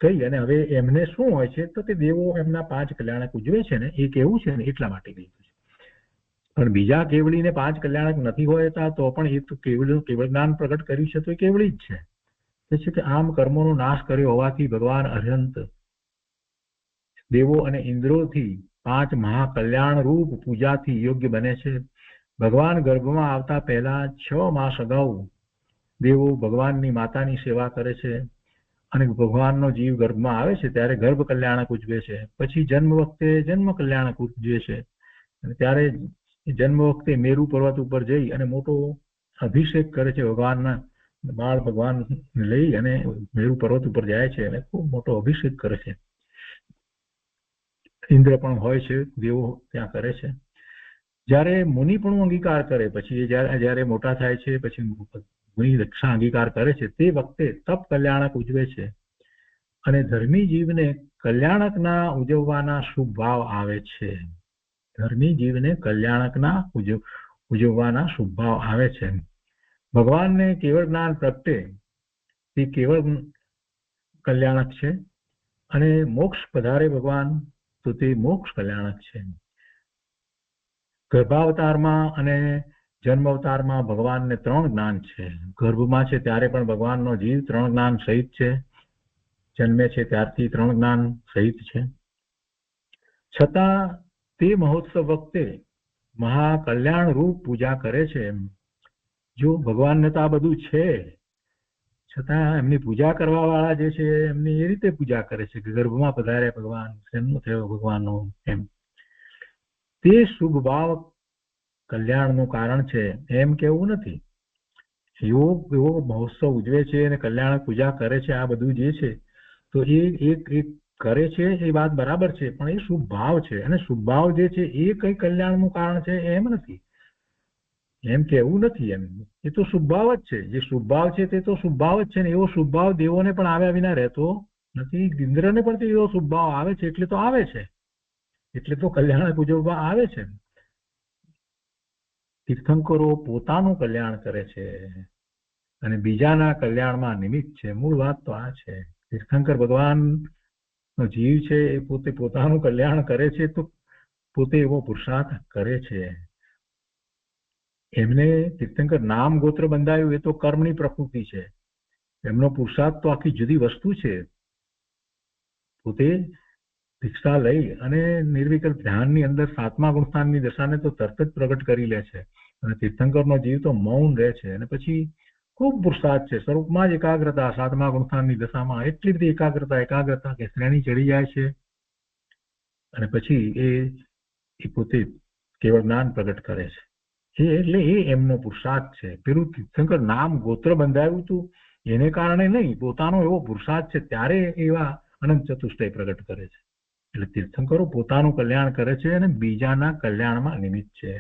કહી. અને હવે એમને શું હોય છે તો તે દેવો એમના 5 કલ્યાણક ઉજવે છે ને એ કેવું છે ને એટલા માટે લીધું છે. પણ બીજા કેવળીને 5 કલ્યાણક નથી હોતા તો પણ એ તો કેવળ જ્ઞાન પ્રગટ કર્યું છે તો એ કેવળી જ છે. તે છે કે આમ કર્મોનો નાશ કર્યો હોવાથી ભગવાન અર્હંત દેવો અને ઇન્દ્રોથી 5 મહાકલ્યાણ રૂપ પૂજાથી યોગ્ય બને છે. ભગવાન ગર્ભમાં આવતા પહેલા 6 માસ અગાઉ દેવો ભગવાનની માતાની સેવા કરે છે. અને ભગવાનનો જીવ ગર્ભમાં આવે છે ત્યારે ગર્ભ કલ્યાણક ઉજવે છે. પછી જન્મ વખતે જન્મ કલ્યાણક ઉજવે છે. અને ત્યારે જન્મ વખતે મેરુ પર્વત ઉપર જઈ અને મોટો અભિષેક કરે છે. ભગવાનના બાળ ભગવાન લઈ અને મેરુ પર્વત ઉપર જાય છે અને ખૂબ મોટો અભિષેક કરે છે. ઇન્દ્ર પણ હોય છે, દેવો ત્યાં કરે છે. જ્યારે મુનિ પણ અંગીકાર કરે પછી જ્યારે મોટા થાય છે પછી મુનિ રક્ષા અંગીકાર કરે છે તે વખતે તપ કલ્યાણક ઉજવે છે. અને ધર્મી જીવને કલ્યાણકના ઉજવવાના શુભ ભાવ આવે છે. ધર્મી જીવને કલ્યાણકના ઉજવવાના શુભ ભાવ આવે છે. ભગવાનને કેવળ જ્ઞાન પ્રગટે તે કેવળ કલ્યાણક છે. અને મોક્ષ પધારે ભગવાન તો તે મોક્ષ કલ્યાણક છે. ગર્ભાવતારમાં અને જન્મ અવતારમાં ભગવાનને 3 જ્ઞાન છે. ગર્ભમાં છે ત્યારે પણ ભગવાનનો જીવ 3 જ્ઞાન સહિત છે. જન્મે છે ત્યારથી 3 જ્ઞાન સહિત છે. છતાં તે મહોત્સવ વખતે મહાકલ્યાણ રૂપ પૂજા કરે છે. જો ભગવાનને તો આ બધું છે છતાં એમની પૂજા કરવા વાળા જે છે એમની એ રીતે પૂજા કરે છે કે ગર્ભમાં પધાર્યા ભગવાન, જન્મ થયો ભગવાનનો, એમ તે શુભ ભાવ કલ્યાણનું કારણ છે એમ કેવું નથી. એવો મહોત્સવ ઉજવે છે અને કલ્યાણ પૂજા કરે છે. આ બધું જે છે તો એ કરે છે એ વાત બરાબર છે. પણ એ શુભ ભાવ છે અને શુભ ભાવ જે છે એ કઈ કલ્યાણનું કારણ છે એમ નથી, એમ કેવું નથી. એમ એ તો શુભ ભાવ જ છે. જે શુભ ભાવ છે તે તો શુભ ભાવ જ છે ને એવો શુભ ભાવ દેવોને પણ આવ્યા વિના રહેતો નથી. ઇન્દ્રને પણ એવો શુભ ભાવ આવે છે એટલે તો આવે છે, એટલે તો કલ્યાણ ઉજવવા આવે છે. તીર્થંકરો પોતાનું કલ્યાણ કરે છે અને બીજાના કલ્યાણમાં નિમિત્ત છે. મૂળ વાત તો આ છે. તીર્થંકર ભગવાન નો જીવ છે એ પોતે પોતાનું કલ્યાણ કરે છે તો પોતે એવો પુરુષાર્થ કરે છે. એમને તીર્થંકર નામ ગોત્ર બંધાયું એ તો કર્મની પ્રકૃતિ છે. એમનો પુરુષાર્થ તો આખી જુદી વસ્તુ છે. પોતે દીક્ષા લઈ અને નિર્વિકલ્પ ધ્યાનની અંદર 7મા ગુણસ્થાનની દશાને તો તરત જ પ્રગટ કરી લે છે. અને તીર્થંકરનો જીવ તો મૌન રહે છે અને પછી ખૂબ પુરુષાર્થ છે. સ્વરૂપમાં જ એકાગ્રતા 7મા ગુણસ્થાનની દશામાં એટલી બધી એકાગ્રતા કે શ્રેણી ચડી જાય છે. અને પછી એ પોતે કેવળ જ્ઞાન પ્રગટ કરે છે. એટલે એ એમનો પુરુષાર્થ છે. પેલું તીર્થંકર નામ ગોત્ર બંધાયું હતું એને કારણે નહીં, પોતાનો એવો પુરુષાર્થ છે ત્યારે એવા અનંત ચતુષ્ટય પ્રગટ કરે છે. એટલે તીર્થંકરો પોતાનું કલ્યાણ કરે છે અને બીજાના કલ્યાણમાં નિમિત્ત છે.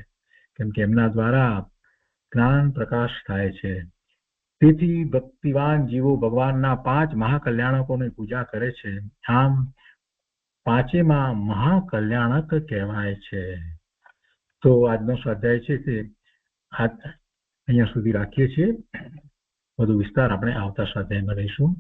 કેમ કે એમના દ્વારા જ્ઞાન પ્રકાશ થાય છે. તેથી ભક્તિવાન જીવો ભગવાનના 5 મહાકલ્યાણકોની પૂજા કરે છે. આમ પાંચેમાં મહાકલ્યાણક કહેવાય છે. તો આજનો સ્વાધ્યાય છે તે અહીંયા સુધી રાખીએ છીએ. વધુ વિસ્તાર આપણે આવતા સ્વાધ્યાયમાં લઈશું.